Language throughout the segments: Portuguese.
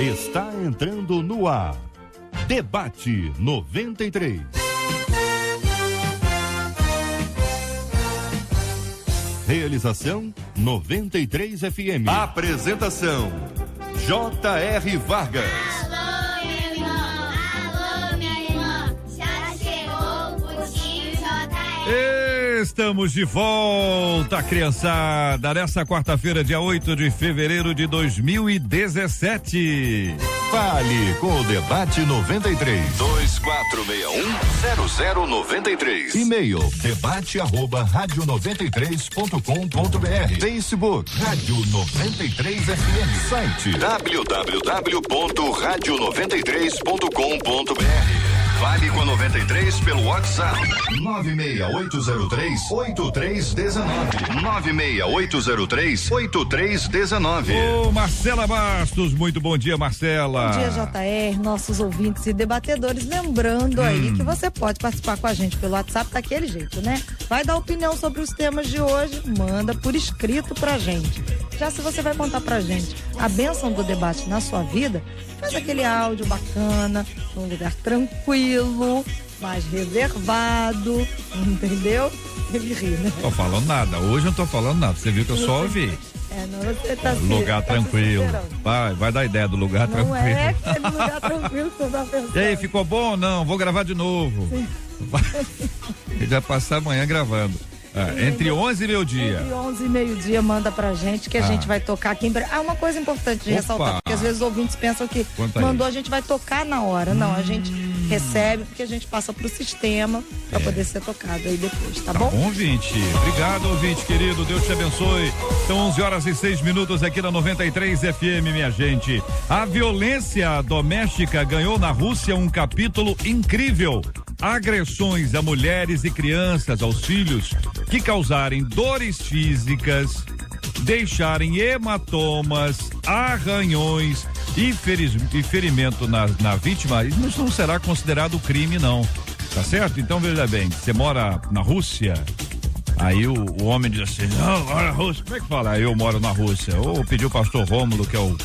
Está entrando no ar. Debate 93. Realização 93 FM. Apresentação J.R. Vargas. Alô, meu irmão. Alô, minha irmã. Já chegou o Putinho J.R. Estamos de volta, criançada, nessa quarta-feira, dia 8 de fevereiro de 2017. Fale com o Debate 93. 2461-0093. E-mail debate@radio93.com.br. Facebook Rádio 93 FM. Site www.radio93.com.br. Fale com a 93 pelo WhatsApp 96803-8319. 96803-8319. Ô, Marcela Bastos, muito bom dia, Marcela. Bom dia, JR, nossos ouvintes e debatedores. Lembrando aí que você pode participar com a gente pelo WhatsApp daquele jeito, né? Vai dar opinião sobre os temas de hoje, manda por escrito pra gente. Já se você vai contar pra gente a bênção do debate na sua vida, faz aquele áudio bacana, num lugar tranquilo, mais reservado, entendeu? Ele ri, né? Tô falando nada, hoje eu não tô falando nada, você viu que eu só ouvi. Não, você tá lugar tranquilo. Vai dar ideia do lugar tranquilo. Não é aquele lugar tranquilo que você tá pensando. E aí, ficou bom ou não? Vou gravar de novo. Sim. Ele vai passar amanhã gravando. Entre 11 e meio-dia. Entre 11 e meio-dia, manda pra gente que a gente vai tocar aqui em breve. Uma coisa importante de ressaltar, porque às vezes os ouvintes pensam que mandou, a gente vai tocar na hora. Não, a gente recebe, porque a gente passa pro sistema pra poder ser tocado aí depois, tá bom? Bom, ouvinte. Obrigado, ouvinte querido. Deus te abençoe. São 11h06 aqui na 93 FM, minha gente. A violência doméstica ganhou na Rússia um capítulo incrível. Agressões a mulheres e crianças, aos filhos, que causarem dores físicas, deixarem hematomas, arranhões e ferimento na vítima, isso não será considerado crime, não. Tá certo? Então veja bem, você mora na Rússia, aí o homem diz assim, não, mora na Rússia, como é que fala? Eu moro na Rússia. Ou pediu o pastor Rômulo, que é o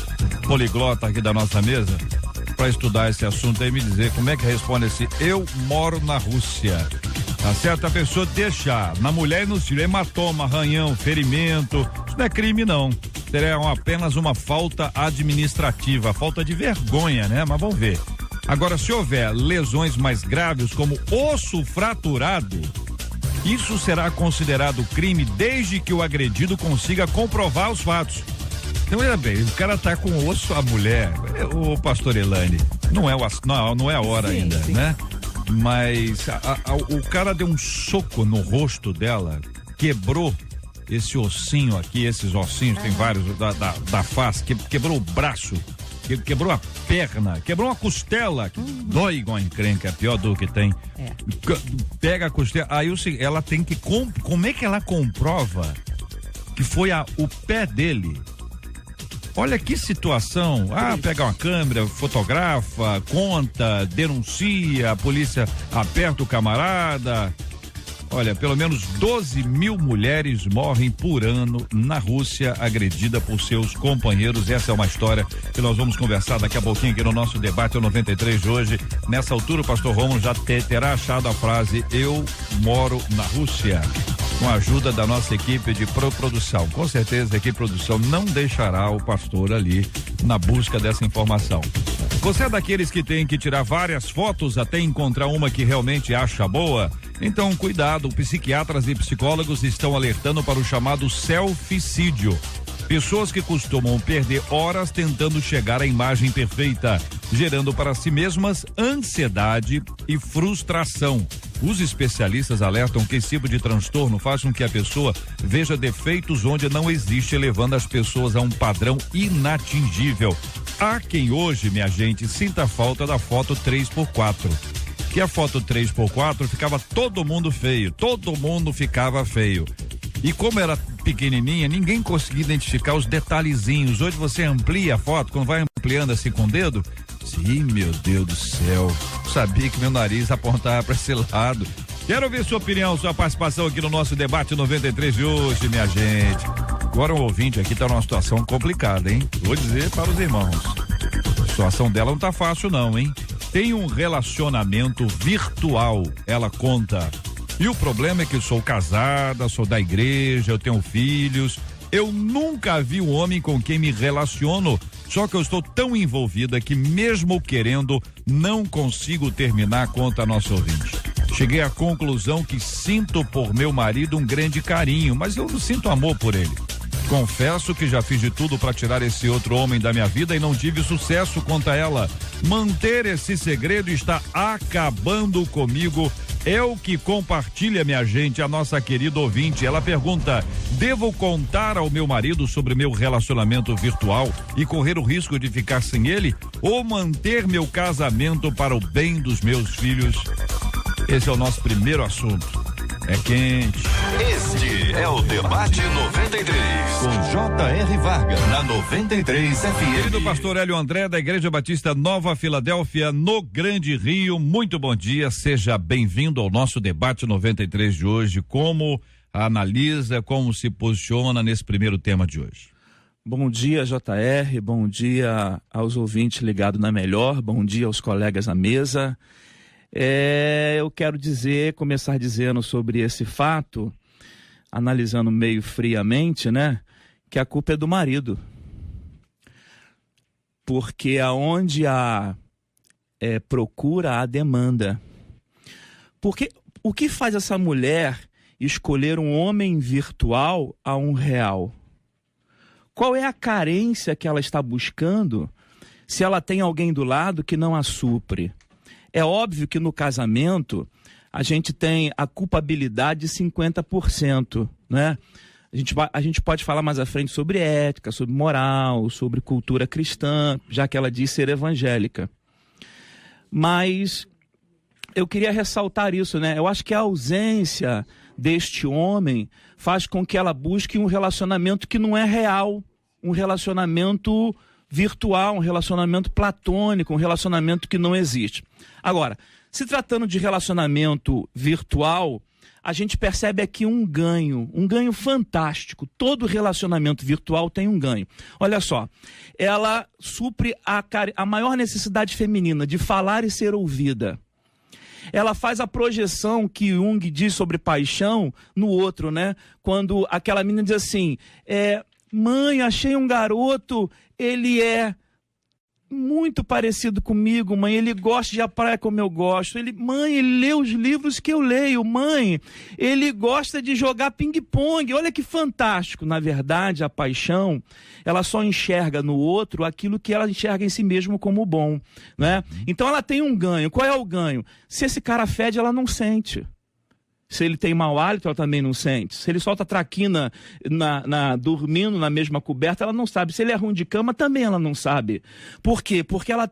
poliglota aqui da nossa mesa, para estudar esse assunto aí e me dizer como é que responde esse eu moro na Rússia. Tá certo? A pessoa deixar na mulher e nos filhos hematoma, arranhão, ferimento, isso não é crime, não. Seria apenas uma falta administrativa, falta de vergonha, né? Mas vamos ver. Agora, se houver lesões mais graves, como osso fraturado, isso será considerado crime desde que o agredido consiga comprovar os fatos. Então, olha bem, o cara tá com osso, a mulher, o pastor Elane, não é a hora ainda, né? Mas o cara deu um soco no rosto dela, quebrou esse ossinho aqui, esses ossinhos, tem vários da face, quebrou o braço, quebrou a perna, quebrou uma costela, que dói igual encrenca, é pior do que tem. Pega a costela, aí ela tem que, como é que ela comprova que foi o pé dele? Olha que situação, pega uma câmera, fotografa, conta, denuncia, a polícia aperta o camarada. Olha, pelo menos 12 mil mulheres morrem por ano na Rússia, agredida por seus companheiros. Essa é uma história que nós vamos conversar daqui a pouquinho aqui no nosso debate 93 de hoje. Nessa altura o pastor Rômulo já terá achado a frase eu moro na Rússia, com a ajuda da nossa equipe de produção. Com certeza a equipe de produção não deixará o pastor ali na busca dessa informação. Você é daqueles que tem que tirar várias fotos até encontrar uma que realmente acha boa? Então, cuidado, psiquiatras e psicólogos estão alertando para o chamado selficídio. Pessoas que costumam perder horas tentando chegar à imagem perfeita, gerando para si mesmas ansiedade e frustração. Os especialistas alertam que esse tipo de transtorno faz com que a pessoa veja defeitos onde não existe, levando as pessoas a um padrão inatingível. Há quem hoje, minha gente, sinta falta da foto 3x4. Que a foto 3x4 ficava todo mundo feio, todo mundo ficava feio. E como era pequenininha, ninguém conseguia identificar os detalhezinhos. Hoje você amplia a foto, quando vai ampliando assim com o dedo, sim, meu Deus do céu, sabia que meu nariz apontava para esse lado. Quero ouvir sua opinião, sua participação aqui no nosso debate 93 de hoje, minha gente. Agora o ouvinte aqui tá numa situação complicada, hein? Vou dizer para os irmãos. situação dela não tá fácil não, hein? Tem um relacionamento virtual, ela conta. E o problema é que sou casada, sou da igreja, eu tenho filhos. Eu nunca vi um homem com quem me relaciono, só que eu estou tão envolvida que mesmo querendo, não consigo terminar, conta a nossa ouvinte. Cheguei à conclusão que sinto por meu marido um grande carinho, mas eu não sinto amor por ele. Confesso que já fiz de tudo para tirar esse outro homem da minha vida e não tive sucesso, conta ela. Manter esse segredo está acabando comigo. É o que compartilha, minha gente, a nossa querida ouvinte. Ela pergunta: devo contar ao meu marido sobre meu relacionamento virtual e correr o risco de ficar sem ele? Ou manter meu casamento para o bem dos meus filhos? Esse é o nosso primeiro assunto. É quente. Este é o Debate 93, com J.R. Vargas, na 93 FM. Querido pastor Hélio André, da Igreja Batista Nova Filadélfia, no Grande Rio, muito bom dia, seja bem-vindo ao nosso Debate 93 de hoje. Como analisa, como se posiciona nesse primeiro tema de hoje? Bom dia, J.R., bom dia aos ouvintes ligados na Melhor, bom dia aos colegas à mesa. Eu quero começar dizendo sobre esse fato, analisando meio friamente, né, que a culpa é do marido. Porque aonde há procura, há demanda. Porque o que faz essa mulher escolher um homem virtual a um real? Qual é a carência que ela está buscando se ela tem alguém do lado que não a supre? É óbvio que no casamento a gente tem a culpabilidade de 50%, né? A gente pode falar mais à frente sobre ética, sobre moral, sobre cultura cristã, já que ela diz ser evangélica. Mas eu queria ressaltar isso, né? Eu acho que a ausência deste homem faz com que ela busque um relacionamento que não é real, um relacionamento virtual, um relacionamento platônico, um relacionamento que não existe. Agora, se tratando de relacionamento virtual, a gente percebe aqui um ganho fantástico. Todo relacionamento virtual tem um ganho. Olha só, ela supre a maior necessidade feminina de falar e ser ouvida. Ela faz a projeção que Jung diz sobre paixão no outro, né? Quando aquela menina diz assim, mãe, achei um garoto, ele é muito parecido comigo, mãe, ele gosta de ir à praia como eu gosto, mãe, ele lê os livros que eu leio, mãe, ele gosta de jogar ping-pong, olha que fantástico. Na verdade, a paixão, ela só enxerga no outro aquilo que ela enxerga em si mesmo como bom, né? Então ela tem um ganho. Qual é o ganho? Se esse cara fede, ela não sente. Se ele tem mau hálito, ela também não sente. Se ele solta traquina dormindo na mesma coberta, ela não sabe. Se ele é ruim de cama, também ela não sabe. Por quê? Porque ela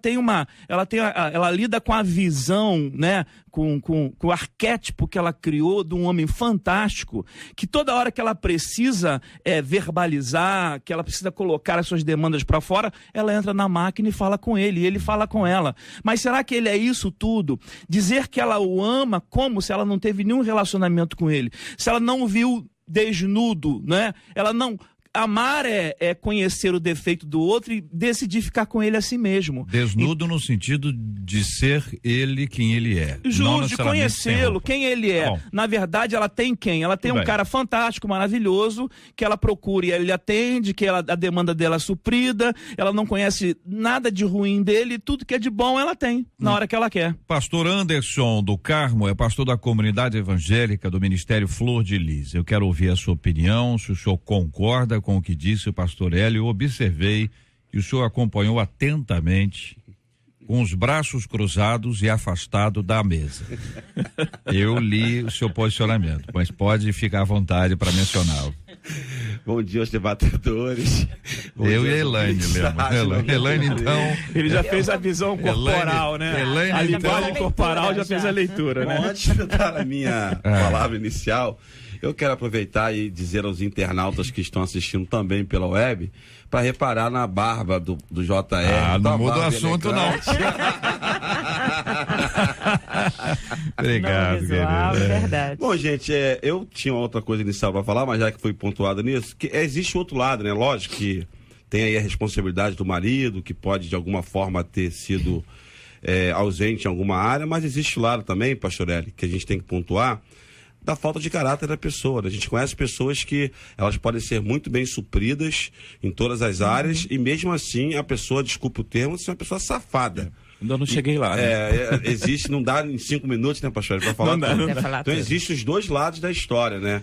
lida com a visão, né? Com o arquétipo que ela criou de um homem fantástico, que toda hora que ela precisa verbalizar, que ela precisa colocar as suas demandas para fora, ela entra na máquina e fala com ele, e ele fala com ela. Mas será que ele é isso tudo? Dizer que ela o ama como se ela não teve nenhum relacionamento com ele, se ela não o viu desnudo, né? Ela não... Amar é conhecer o defeito do outro e decidir ficar com ele a si mesmo. Desnudo no sentido de ser ele quem ele é. Justo, de conhecê-lo, quem ele é. Bom. Na verdade, ela tem quem? Ela tem um cara fantástico, maravilhoso, que ela procura e ele atende, que a demanda dela é suprida, ela não conhece nada de ruim dele, tudo que é de bom ela tem, na hora que ela quer. Pastor Anderson do Carmo é pastor da comunidade evangélica do Ministério Flor de Lis. Eu quero ouvir a sua opinião, se o senhor concorda com o que disse o pastor Hélio. Eu observei que o senhor acompanhou atentamente, com os braços cruzados e afastado da mesa. Eu li o seu posicionamento, mas pode ficar à vontade para mencioná-lo. Bom dia aos debatedores. Eu e a Elaine, lembra? Elaine, então... Ele já fez a visão corporal, né? Elaine, a linguagem corporal já fez a leitura, né? Bom, antes de eu dar a minha palavra inicial, eu quero aproveitar e dizer aos internautas que estão assistindo também pela web, para reparar na barba do JR. Não muda o assunto, não. Obrigado, visual, querido. Verdade. Bom, gente, eu tinha outra coisa inicial para falar, mas já que foi pontuado nisso, que existe outro lado, né? Lógico que tem aí a responsabilidade do marido, que pode de alguma forma ter sido ausente em alguma área, mas existe o lado também, Pastorelli, que a gente tem que pontuar, da falta de caráter da pessoa. A gente conhece pessoas que elas podem ser muito bem supridas em todas as áreas e mesmo assim a pessoa, desculpa o termo, é uma pessoa safada. Ainda não cheguei lá, né? Existe, não dá em 5 minutos, né, Pastor, para falar tudo. Então existem os dois lados da história, né?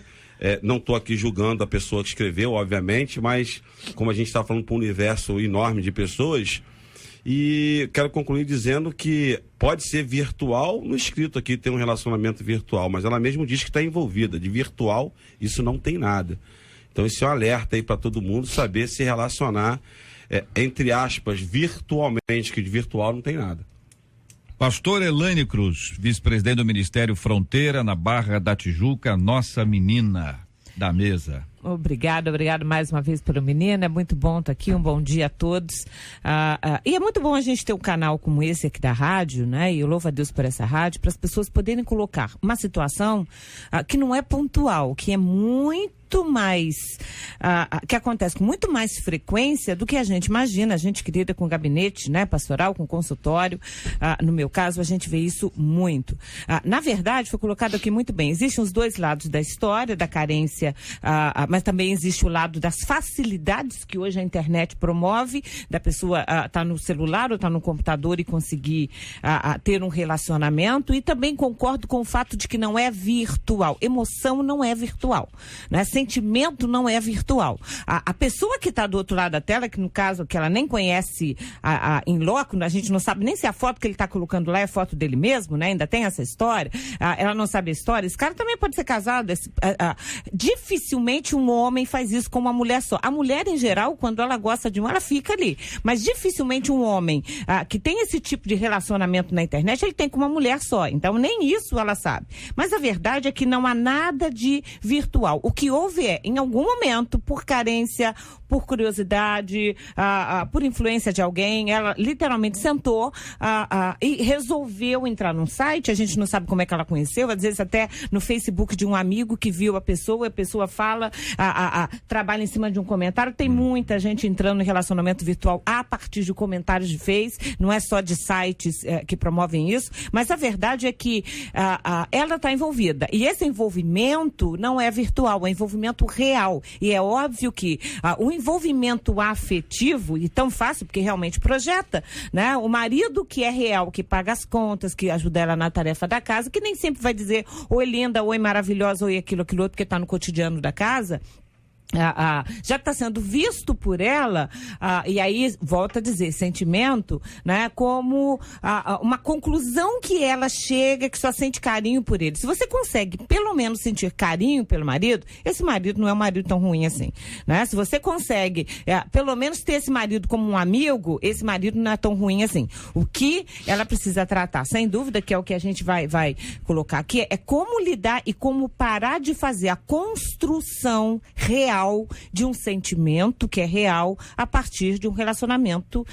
Não estou aqui julgando a pessoa que escreveu, obviamente, mas como a gente está falando para um universo enorme de pessoas, e quero concluir dizendo que pode ser virtual, no escrito aqui tem um relacionamento virtual, mas ela mesmo diz que está envolvida. De virtual, isso não tem nada. Então esse é um alerta aí para todo mundo saber se relacionar, entre aspas, virtualmente, que de virtual não tem nada. Pastor Elaine Cruz, vice-presidente do Ministério Fronteira, na Barra da Tijuca, nossa menina da mesa. Obrigado mais uma vez pelo menino, é muito bom estar aqui, um bom dia a todos. E é muito bom a gente ter um canal como esse aqui da rádio, né? E eu louvo a Deus por essa rádio, para as pessoas poderem colocar uma situação que não é pontual, que é muito mais, que acontece com muito mais frequência do que a gente imagina. A gente que lida com gabinete, né, pastoral, com consultório, no meu caso, a gente vê isso muito. Na verdade, foi colocado aqui muito bem, existem os dois lados da história, da carência, mas também existe o lado das facilidades que hoje a internet promove, da pessoa estar no celular ou estar no computador e conseguir ter um relacionamento, e também concordo com o fato de que não é virtual. Emoção não é virtual, né? Sentimento não é virtual. A pessoa que está do outro lado da tela, que no caso que ela nem conhece em loco, a gente não sabe nem se a foto que ele está colocando lá é foto dele mesmo, né? Ainda tem essa história, ela não sabe a história. Esse cara também pode ser casado. Dificilmente um homem faz isso com uma mulher só. A mulher, em geral, quando ela gosta de um, ela fica ali. Mas dificilmente um homem que tem esse tipo de relacionamento na internet, ele tem com uma mulher só. Então, nem isso ela sabe. Mas a verdade é que não há nada de virtual. O que houve em algum momento, por carência, por curiosidade, por influência de alguém, ela literalmente sentou e resolveu entrar num site. A gente não sabe como é que ela conheceu, às vezes até no Facebook de um amigo que viu a pessoa fala, trabalha em cima de um comentário. Tem muita gente entrando em relacionamento virtual a partir de comentários de Face, não é só de sites que promovem isso, mas a verdade é que ela está envolvida, e esse envolvimento não é virtual, é envolvimento real, e é óbvio que o envolvimento afetivo, e tão fácil, porque realmente projeta, né? O marido que é real, que paga as contas, que ajuda ela na tarefa da casa, que nem sempre vai dizer oi linda, oi maravilhosa, oi aquilo outro, porque está no cotidiano da casa, já está sendo visto por ela, e aí volta a dizer, sentimento, né, como uma conclusão que ela chega, que só sente carinho por ele. Se você consegue pelo menos sentir carinho pelo marido, esse marido não é um marido tão ruim assim, né? Se você consegue pelo menos ter esse marido como um amigo, esse marido não é tão ruim assim. O que ela precisa tratar, sem dúvida, que é o que a gente vai colocar aqui, é como lidar e como parar de fazer a construção real de um sentimento que é real a partir de um relacionamento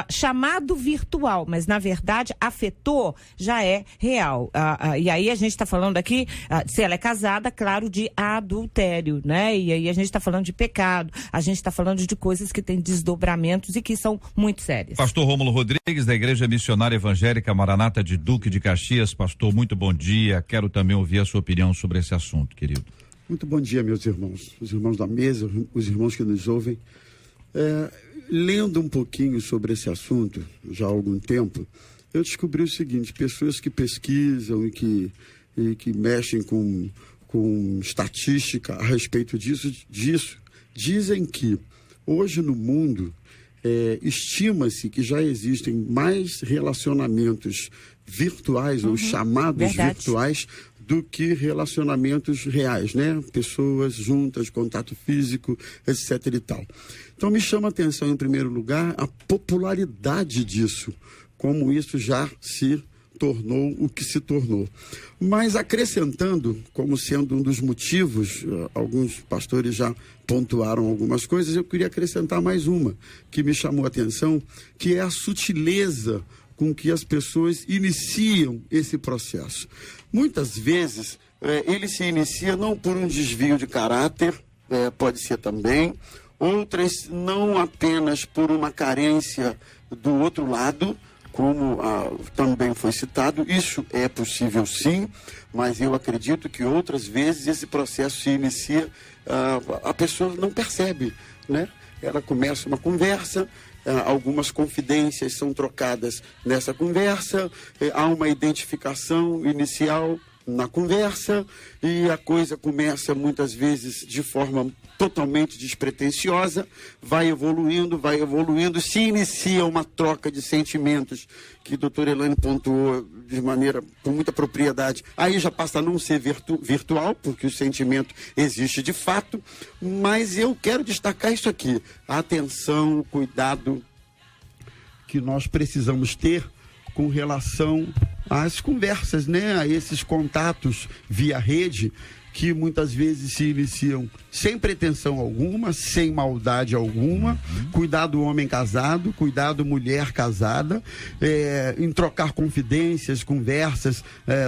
chamado virtual, mas na verdade afetou, já é real. E aí a gente está falando aqui, se ela é casada, claro, de adultério, né? E aí a gente está falando de pecado, a gente está falando de coisas que têm desdobramentos e que são muito sérias. Pastor Rômulo Rodrigues, da Igreja Missionária Evangélica Maranata de Duque de Caxias. Pastor, muito bom dia, quero também ouvir a sua opinião sobre esse assunto, querido. Muito bom dia, meus irmãos, os irmãos da mesa, os irmãos que nos ouvem. Lendo um pouquinho sobre esse assunto, já há algum tempo, eu descobri o seguinte: pessoas que pesquisam e que mexem com estatística a respeito disso, dizem que hoje no mundo estima-se que já existem mais relacionamentos virtuais, ou chamados virtuais, do que relacionamentos reais, né? Pessoas juntas, contato físico, etc. e tal. Então me chama a atenção, em primeiro lugar, a popularidade disso, como isso já se tornou o que se tornou. Mas acrescentando, como sendo um dos motivos, alguns pastores já pontuaram algumas coisas, eu queria acrescentar mais uma, que me chamou a atenção, que é a sutileza com que as pessoas iniciam esse processo. Muitas vezes, ele se inicia não por um desvio de caráter, pode ser também, outras não apenas por uma carência do outro lado, como também foi citado. Isso é possível sim, mas eu acredito que outras vezes esse processo se inicia, a pessoa não percebe, né? Ela começa uma conversa, algumas confidências são trocadas nessa conversa, há uma identificação inicial na conversa e a coisa começa muitas vezes de forma totalmente despretensiosa, vai evoluindo, se inicia uma troca de sentimentos que a doutora Elaine pontuou de maneira com muita propriedade, aí já passa a não ser virtual, porque o sentimento existe de fato, mas eu quero destacar isso aqui, a atenção, o cuidado que nós precisamos ter com relação às conversas, né? A esses contatos via rede que muitas vezes se iniciam sem pretensão alguma, sem maldade alguma, cuidado homem casado, cuidado mulher casada, em trocar confidências, conversas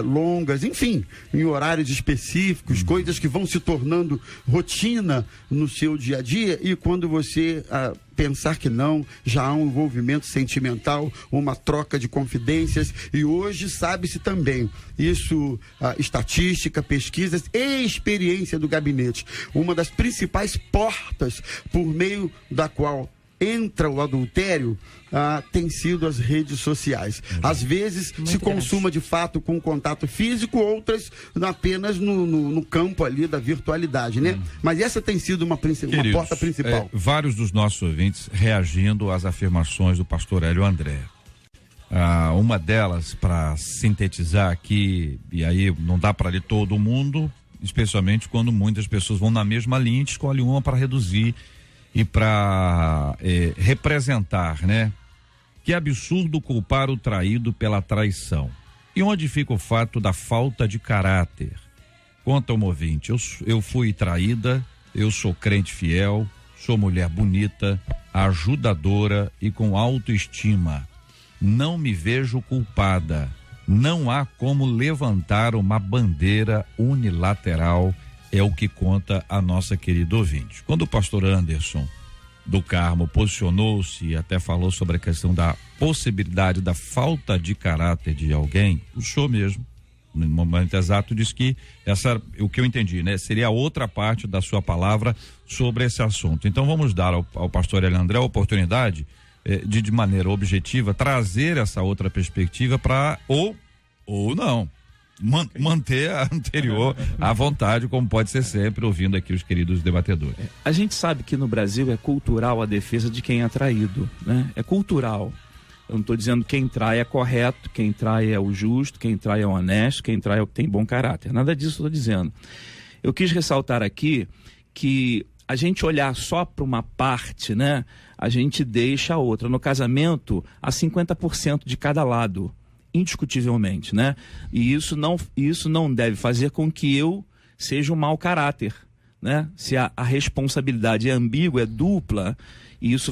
longas, enfim, em horários específicos, coisas que vão se tornando rotina no seu dia a dia, e quando você pensar que não, já há um envolvimento sentimental, uma troca de confidências, e hoje sabe-se também, isso, estatística, pesquisas e experiência do gabinete, uma das principais portas por meio da qual entra o adultério, tem sido as redes sociais. Às vezes se consuma de fato com contato físico, outras apenas no campo ali da virtualidade, né? Mas essa tem sido uma porta principal. Vários dos nossos ouvintes reagindo às afirmações do pastor Hélio André. Uma delas, para sintetizar aqui, e aí não dá para ler todo mundo, especialmente quando muitas pessoas vão na mesma linha, escolhe uma para reduzir e para representar, né? Que absurdo culpar o traído pela traição. E onde fica o fato da falta de caráter? Conta um ouvinte, eu fui traída, eu sou crente fiel, sou mulher bonita, ajudadora e com autoestima. Não me vejo culpada. Não há como levantar uma bandeira unilateral, é o que conta a nossa querida ouvinte. Quando o pastor Anderson do Carmo posicionou-se e até falou sobre a questão da possibilidade da falta de caráter de alguém, o senhor mesmo, no momento exato, disse que o que eu entendi, né? Seria a outra parte da sua palavra sobre esse assunto. Então vamos dar ao pastor Hélio André a oportunidade de maneira objetiva, trazer essa outra perspectiva para, ou não, manter a anterior à vontade, como pode ser sempre, ouvindo aqui os queridos debatedores. A gente sabe que no Brasil é cultural a defesa de quem é traído, né? É cultural. Eu não estou dizendo que quem trai é correto, quem trai é o justo, quem trai é o honesto, quem trai é o que tem bom caráter. Nada disso eu estou dizendo. Eu quis ressaltar aqui que a gente olhar só para uma parte, né? A gente deixa a outra. No casamento, há 50% de cada lado, indiscutivelmente, né? E isso não deve fazer com que eu seja um mau caráter, né? Se a responsabilidade é ambígua, é dupla, e isso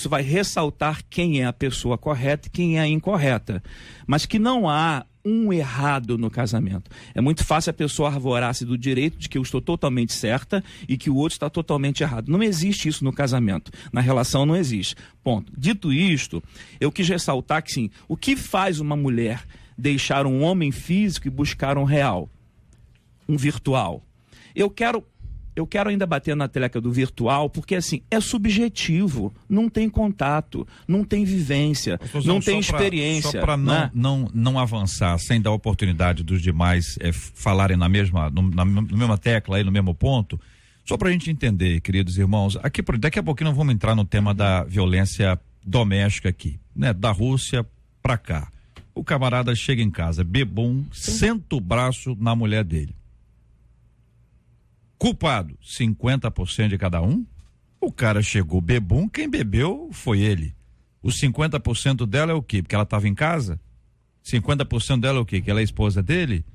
vai ressaltar quem é a pessoa correta e quem é a incorreta. Mas que não há um errado no casamento. É muito fácil a pessoa arvorar-se do direito de que eu estou totalmente certa e que o outro está totalmente errado. Não existe isso no casamento. Na relação não existe. Ponto. Dito isto, eu quis ressaltar que sim, o que faz uma mulher deixar um homem físico e buscar um real? Um virtual. Eu quero ainda bater na tecla do virtual, porque assim, é subjetivo, não tem contato, não tem vivência, não tem experiência. Só para não avançar, sem dar oportunidade dos demais falarem na mesma tecla, aí no mesmo ponto, só para a gente entender, queridos irmãos, daqui a pouquinho nós vamos entrar no tema da violência doméstica aqui, né? Da Rússia para cá. O camarada chega em casa, bebum, senta o braço na mulher dele. Culpado, 50% de cada um? O cara chegou bebum, quem bebeu foi ele. Os 50% dela é o quê? Porque ela estava em casa? 50% dela é o quê? Que ela é esposa dele?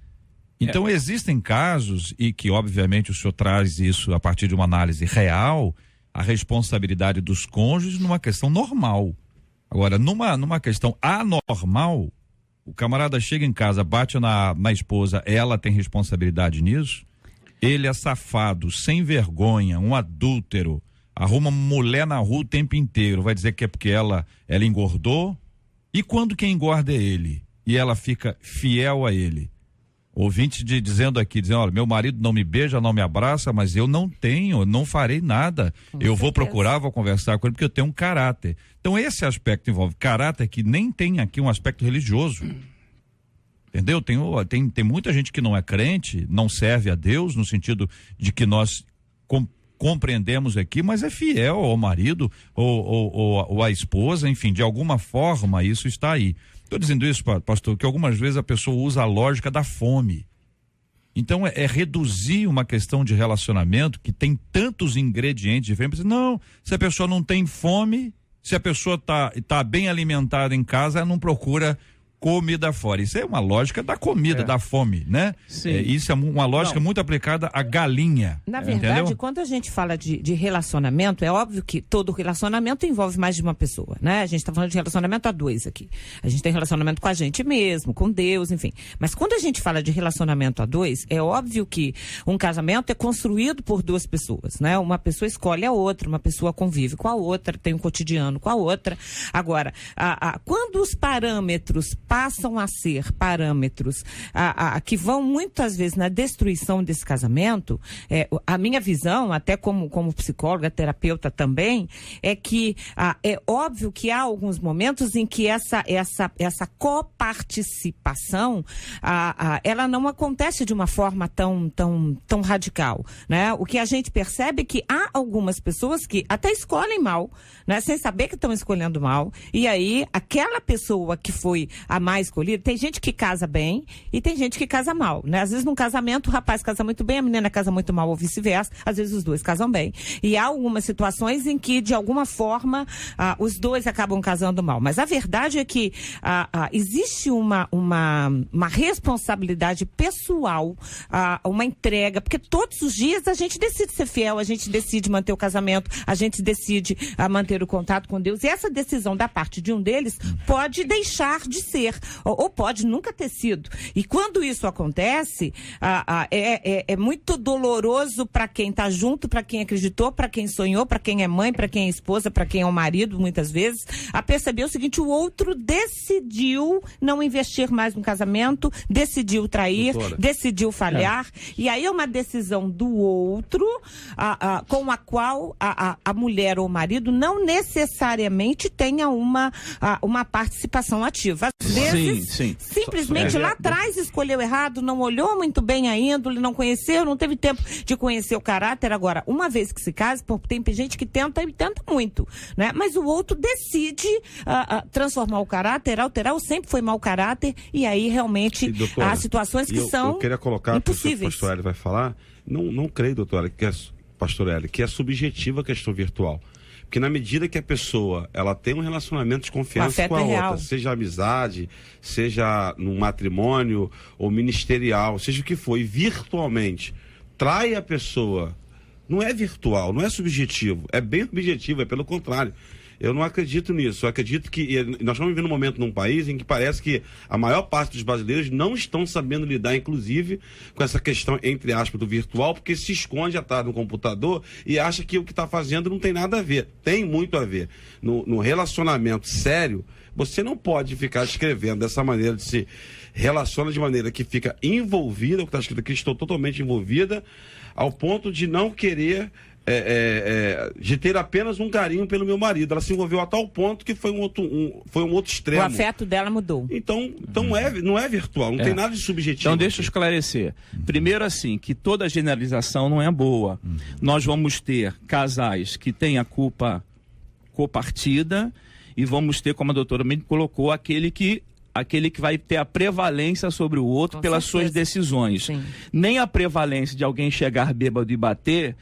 Então existem casos, e que obviamente o senhor traz isso a partir de uma análise real, a responsabilidade dos cônjuges numa questão normal. Agora, numa questão anormal, o camarada chega em casa, bate na esposa, ela tem responsabilidade nisso? Ele é safado, sem vergonha, um adúltero, arruma mulher na rua o tempo inteiro, vai dizer que é porque ela engordou? E quando quem engorda é ele? E ela fica fiel a ele? Ouvinte dizendo aqui, olha, meu marido não me beija, não me abraça, mas eu não farei nada. Eu vou procurar, vou conversar com ele, porque eu tenho um caráter. Então esse aspecto envolve caráter que nem tem aqui um aspecto religioso. Entendeu? Tem muita gente que não é crente, não serve a Deus, no sentido de que nós compreendemos aqui, mas é fiel ao marido ou à esposa, enfim, de alguma forma isso está aí. Estou dizendo isso, pastor, que algumas vezes a pessoa usa a lógica da fome. Então é reduzir uma questão de relacionamento que tem tantos ingredientes diferentes. Não, se a pessoa não tem fome, se a pessoa tá bem alimentada em casa, ela não procura comida fora. Isso é uma lógica da comida, da fome, né? Sim. Isso é uma lógica muito aplicada à galinha. Na verdade, entendeu? Quando a gente fala de relacionamento, é óbvio que todo relacionamento envolve mais de uma pessoa, né? A gente está falando de relacionamento a dois aqui. A gente tem relacionamento com a gente mesmo, com Deus, enfim. Mas quando a gente fala de relacionamento a dois, é óbvio que um casamento é construído por duas pessoas, né? Uma pessoa escolhe a outra, uma pessoa convive com a outra, tem um cotidiano com a outra. Agora, quando os parâmetros passam a ser parâmetros que vão muitas vezes na destruição desse casamento, a minha visão, até como psicóloga, terapeuta também, é que é óbvio que há alguns momentos em que essa coparticipação ela não acontece de uma forma tão radical, né? O que a gente percebe é que há algumas pessoas que até escolhem mal, né? Sem saber que estão escolhendo mal, e aí aquela pessoa que foi a mais escolhida, tem gente que casa bem e tem gente que casa mal, né? Às vezes num casamento o rapaz casa muito bem, a menina casa muito mal ou vice-versa, às vezes os dois casam bem. E há algumas situações em que de alguma forma os dois acabam casando mal. Mas a verdade é que existe uma responsabilidade pessoal, uma entrega, porque todos os dias a gente decide ser fiel, a gente decide manter o casamento, a gente decide manter o contato com Deus, e essa decisão da parte de um deles pode deixar de ser, ou pode nunca ter sido. E quando isso acontece, é muito doloroso para quem está junto, para quem acreditou, para quem sonhou, para quem é mãe, para quem é esposa, para quem é o marido, muitas vezes, a perceber o seguinte: o outro decidiu não investir mais no casamento, decidiu trair, decidiu falhar, e aí é uma decisão do outro, com a qual a mulher ou o marido não necessariamente tenha uma participação ativa. Às vezes, simplesmente lá atrás escolheu errado, não olhou muito bem a índole, não conheceu, não teve tempo de conhecer o caráter. Agora, uma vez que se casa, tem gente que tenta e tenta muito, né? Mas o outro decide transformar o caráter, alterar, ou sempre foi mau caráter, e aí realmente há situações que são eu queria colocar, impossíveis. O pastor Hélio vai falar, não creio, doutora, pastor Hélio, que é subjetiva a questão virtual. Porque na medida que a pessoa ela tem um relacionamento de confiança com a outra, seja amizade, seja num matrimônio ou ministerial, seja o que for, e virtualmente trai a pessoa, não é virtual, não é subjetivo, é bem objetivo, é pelo contrário. Eu não acredito nisso. Eu acredito que nós estamos vivendo um momento num país em que parece que a maior parte dos brasileiros não estão sabendo lidar, inclusive, com essa questão, entre aspas, do virtual, porque se esconde atrás do computador e acha que o que está fazendo não tem nada a ver. Tem muito a ver. No relacionamento sério, você não pode ficar escrevendo dessa maneira, de se relaciona de maneira que fica envolvida, o que está escrito aqui, estou totalmente envolvida, ao ponto de não querer... de ter apenas um carinho pelo meu marido. Ela se envolveu a tal ponto que foi um outro extremo. O afeto dela mudou. Então não é virtual, não tem nada de subjetivo. Então deixa eu esclarecer. Primeiro, assim, que toda generalização não é boa. Nós vamos ter casais que têm a culpa copartida e vamos ter, como a doutora me colocou, aquele que vai ter a prevalência sobre o outro pelas suas decisões. Sim. Nem a prevalência de alguém chegar bêbado e bater,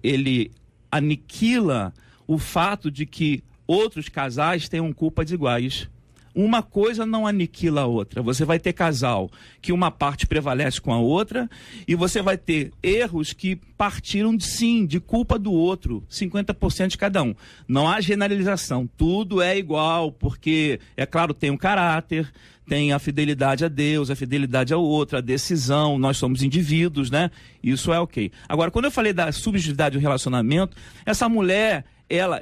ele aniquila o fato de que outros casais tenham culpas iguais. Uma coisa não aniquila a outra. Você vai ter casal que uma parte prevalece com a outra e você vai ter erros que partiram de culpa do outro, 50% de cada um. Não há generalização, tudo é igual, porque, é claro, tem um caráter, tem a fidelidade a Deus, a fidelidade ao outro, a decisão, nós somos indivíduos, né? Isso é ok. Agora, quando eu falei da subjetividade do relacionamento, essa mulher,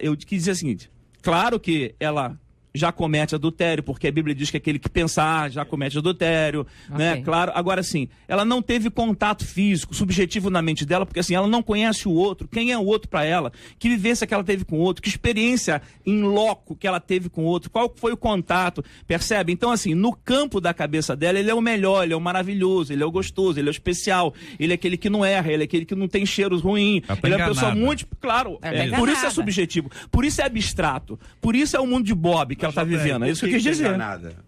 eu quis dizer o seguinte, claro que ela já comete adultério, porque a Bíblia diz que aquele que pensar já comete adultério, né? Claro, agora sim, ela não teve contato físico, subjetivo na mente dela, porque assim, ela não conhece o outro, quem é o outro para ela, que vivência que ela teve com o outro, que experiência em loco que ela teve com o outro, qual foi o contato, percebe? Então assim, no campo da cabeça dela, ele é o melhor, ele é o maravilhoso, ele é o gostoso, ele é o especial, ele é aquele que não erra, ele é aquele que não tem cheiros ruins, ele é uma pessoa muito, claro, por isso é subjetivo, por isso é abstrato, por isso é o mundo de Bob, que ela está vivendo, é isso que eu quis dizer.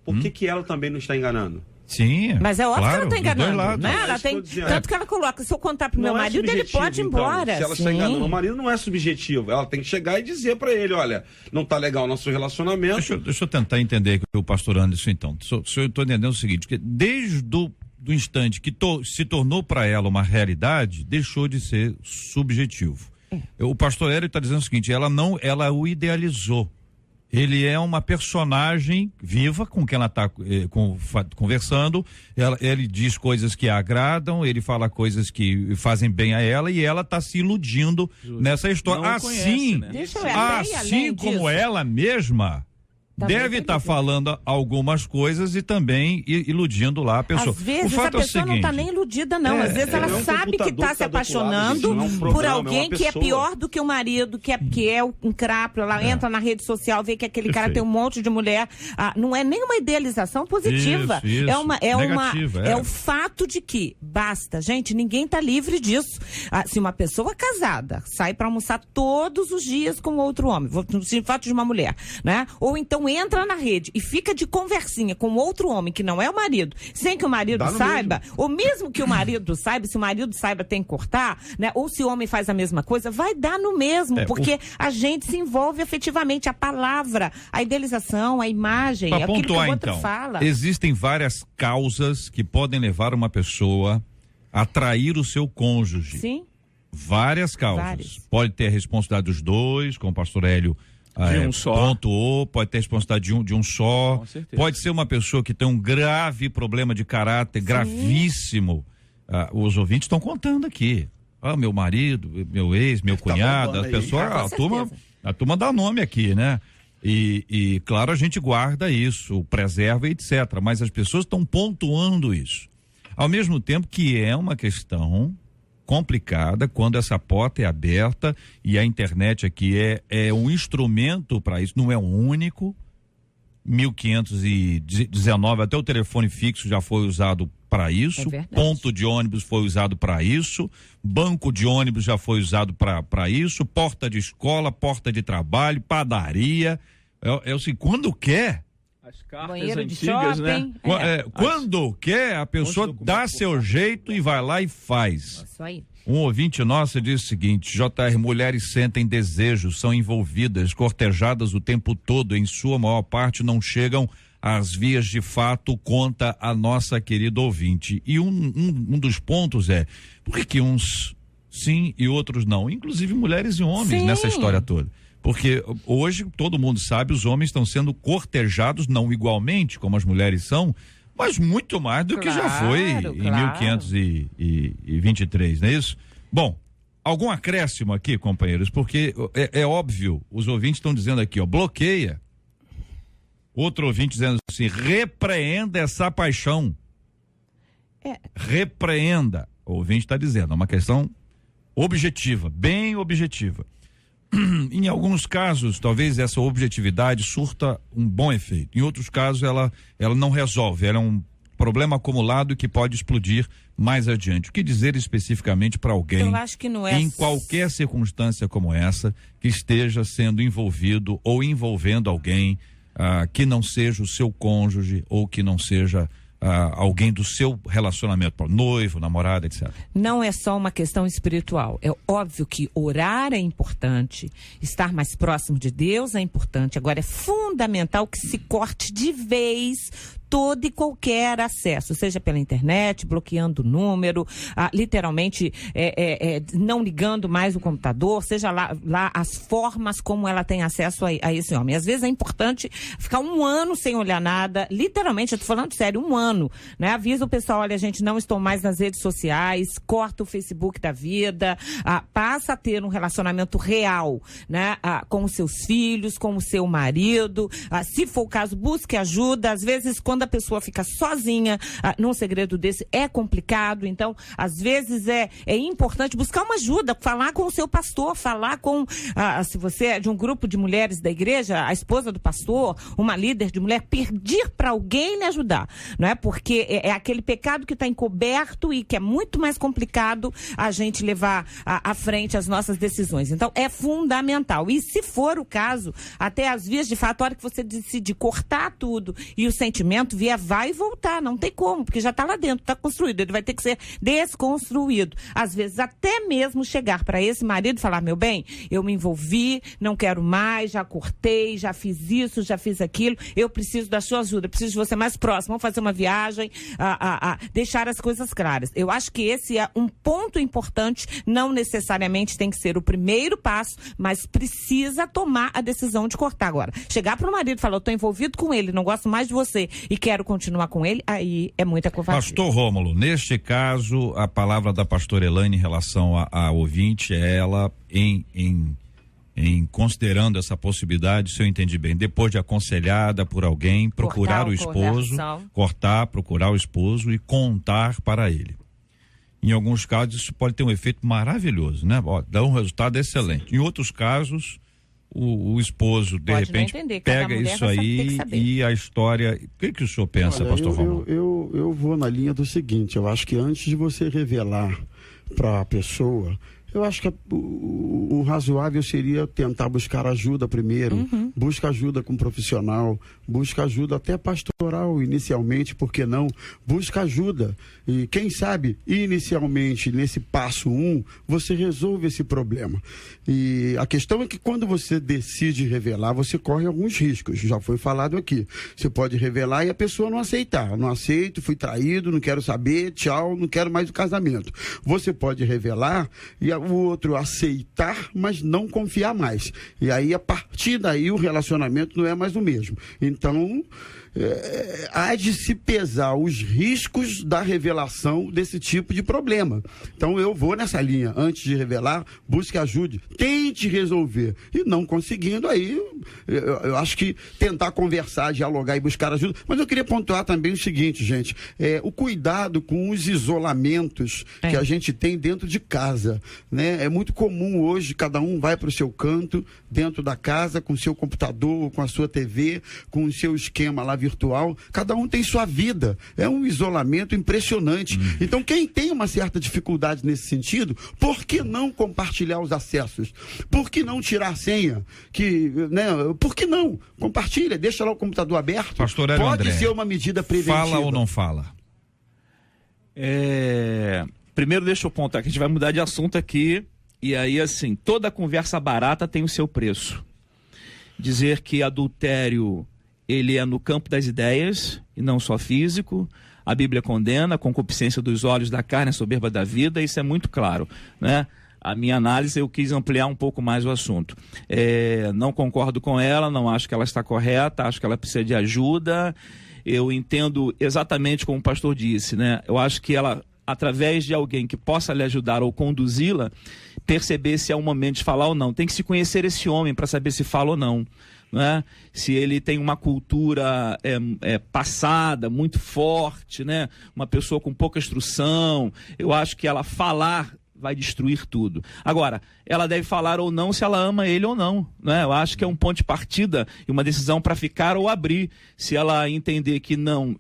Por que ela também não está enganando? Sim. Mas é óbvio, claro, que ela está enganando, né? Ela tem, tanto que ela coloca, se eu contar pro meu marido, ele pode ir embora. Então, se ela está enganando o marido, não é subjetivo. Ela tem que chegar e dizer para ele, olha, não está legal o nosso relacionamento. Deixa eu tentar entender o pastor Anderson, então. Eu estou entendendo o seguinte, que desde do instante que se tornou para ela uma realidade, deixou de ser subjetivo. O pastor Hélio está dizendo o seguinte, ela o idealizou. Ele é uma personagem viva com quem ela está conversando. Ele diz coisas que a agradam, ele fala coisas que fazem bem a ela e ela está se iludindo nessa história. Não assim, conhece, né? assim como ela mesma deve estar falando algumas coisas e também iludindo lá a pessoa. Às vezes o fato a pessoa não está nem iludida, não. Às vezes ela sabe que está se apaixonando por alguém que é pior do que o marido, que é um crápula. Ela entra na rede social, vê que aquele cara tem um monte de mulher. Não é nem uma idealização positiva. Isso. Negativa, é o fato de que basta. Gente, ninguém está livre disso. Se uma pessoa casada sai para almoçar todos os dias com outro homem, no fato de uma mulher, né? Ou então entra na rede e fica de conversinha com outro homem que não é o marido, sem que o marido saiba, ou mesmo que o marido saiba, se o marido saiba tem que cortar, né? Ou se o homem faz a mesma coisa, vai dar no mesmo, porque a gente se envolve afetivamente, a palavra, a idealização, a imagem, pra aquilo pontuar, que o outro então, fala. Existem várias causas que podem levar uma pessoa a trair o seu cônjuge. Sim. Várias causas. Pode ter a responsabilidade dos dois, como o pastor Hélio pontuou, pode ter a responsabilidade de um só, pode ser uma pessoa que tem um grave problema de caráter, gravíssimo. Os ouvintes estão contando aqui. Meu marido, meu ex, meu cunhado, a turma dá nome aqui, né? E claro, a gente guarda isso, preserva, etc. Mas as pessoas estão pontuando isso. Ao mesmo tempo que é uma questão complicada quando essa porta é aberta e a internet aqui é um instrumento para isso, não é o único. 1519, até o telefone fixo já foi usado para isso, ponto de ônibus foi usado para isso, banco de ônibus já foi usado para isso, porta de escola, porta de trabalho, padaria, assim, quando quer. As cartas banheiro antigas, de shopping, né? Quando quer, a pessoa dá seu jeito e vai lá e faz. Isso aí. Um ouvinte nosso diz o seguinte: JR, mulheres sentem desejos, são envolvidas, cortejadas o tempo todo, em sua maior parte não chegam às vias de fato, conta a nossa querida ouvinte. E um dos pontos é, por que uns sim e outros não? Inclusive mulheres e homens nessa história toda. Porque hoje, todo mundo sabe, os homens estão sendo cortejados, não igualmente como as mulheres são, mas muito mais do que já foi em 1523, não é isso? Bom, algum acréscimo aqui, companheiros, porque é óbvio, os ouvintes estão dizendo aqui, bloqueia. Outro ouvinte dizendo assim, repreenda essa paixão. Repreenda. O ouvinte está dizendo, é uma questão objetiva, bem objetiva. Em alguns casos, talvez essa objetividade surta um bom efeito. Em outros casos, ela não resolve. Ela é um problema acumulado que pode explodir mais adiante. O que dizer especificamente para alguém, eu acho que não é... em qualquer circunstância como essa, que esteja sendo envolvido ou envolvendo alguém que não seja o seu cônjuge ou que não seja alguém do seu relacionamento, noivo, namorada, etc. Não é só uma questão espiritual. É óbvio que orar é importante, estar mais próximo de Deus é importante. Agora, é fundamental que se corte de vez todo e qualquer acesso, seja pela internet, bloqueando o número, literalmente não ligando mais o computador, seja lá as formas como ela tem acesso a esse homem. Às vezes é importante ficar 1 ano sem olhar nada, literalmente, eu tô falando sério, 1 ano, né? Avisa o pessoal, olha, gente, não estou mais nas redes sociais, corta o Facebook da vida, passa a ter um relacionamento real, né? Com os seus filhos, com o seu marido, se for o caso, busque ajuda. Às vezes, quando a pessoa fica sozinha num segredo desse, é complicado. Então, às vezes é importante buscar uma ajuda, falar com o seu pastor, falar com, se você é de um grupo de mulheres da igreja, a esposa do pastor, uma líder de mulher, pedir para alguém lhe ajudar, não é? Porque é aquele pecado que está encoberto e que é muito mais complicado a gente levar à frente as nossas decisões. Então, é fundamental. E se for o caso, até as vias de fato, a hora que você decidir cortar tudo e o sentimento vai e voltar, não tem como, porque já está lá dentro, está construído, ele vai ter que ser desconstruído. Às vezes até mesmo chegar para esse marido e falar, meu bem, eu me envolvi, não quero mais, já cortei, já fiz isso, já fiz aquilo, eu preciso da sua ajuda, preciso de você mais próximo, vamos fazer uma viagem, deixar as coisas claras. Eu acho que esse é um ponto importante, não necessariamente tem que ser o primeiro passo, mas precisa tomar a decisão de cortar. Agora, chegar para o marido e falar, eu estou envolvido com ele, não gosto mais de você e quero continuar com ele, aí é muita covardia. Pastor Rômulo, neste caso, a palavra da pastora Elaine em relação a ouvinte é ela em considerando essa possibilidade, se eu entendi bem, depois de aconselhada por alguém, procurar o esposo, procurar o esposo e contar para ele. Em alguns casos, isso pode ter um efeito maravilhoso, né? Dá um resultado excelente. Em outros casos, o esposo, de repente, pega isso aí e a história... O que o senhor pensa, pastor Rômulo? Eu vou na linha do seguinte, eu acho que antes de você revelar para a pessoa, eu acho que o razoável seria tentar buscar ajuda primeiro, busca ajuda com um profissional, busca ajuda até pastoral inicialmente, por que não? Busca ajuda e quem sabe, inicialmente, nesse passo 1, você resolve esse problema. E a questão é que quando você decide revelar, você corre alguns riscos, já foi falado aqui. Você pode revelar e a pessoa não aceitar. Não aceito, fui traído, não quero saber, tchau, não quero mais o casamento. Você pode revelar e o outro aceitar, mas não confiar mais. E aí, a partir daí, o relacionamento não é mais o mesmo. Então, há de se pesar os riscos da revelação desse tipo de problema. Então, eu vou nessa linha. Antes de revelar, busque ajuda. Tente resolver. E não conseguindo, aí, eu acho que tentar conversar, dialogar e buscar ajuda. Mas eu queria pontuar também o seguinte, gente. O cuidado com os isolamentos que a gente tem dentro de casa, né? É muito comum hoje, cada um vai para o seu canto, dentro da casa, com o seu computador, com a sua TV, com o seu esquema lá virtual. Cada um tem sua vida. É um isolamento impressionante. Então, quem tem uma certa dificuldade nesse sentido, por que não compartilhar os acessos? Por que não tirar a senha? Por que não? Compartilha, deixa lá o computador aberto. Pastor Hélio Pode André, ser uma medida preventiva. Fala ou não fala? Primeiro, deixa eu pontuar que a gente vai mudar de assunto aqui. E aí, assim, toda conversa barata tem o seu preço. Dizer que adultério, ele é no campo das ideias e não só físico. A Bíblia condena a concupiscência dos olhos, da carne, a soberba da vida. Isso é muito claro, né? A minha análise, eu quis ampliar um pouco mais o assunto. Não concordo com ela, não acho que ela está correta, acho que ela precisa de ajuda. Eu entendo exatamente como o pastor disse, né? Eu acho que ela, através de alguém que possa lhe ajudar ou conduzi-la, perceber se é o momento de falar ou não. Tem que se conhecer esse homem para saber se fala ou não. Né? Se ele tem uma cultura passada, muito forte, né? Uma pessoa com pouca instrução, eu acho que ela falar vai destruir tudo. Agora, ela deve falar ou não se ela ama ele ou não, né? Eu acho que é um ponto de partida e uma decisão para ficar ou abrir. Se ela entender que não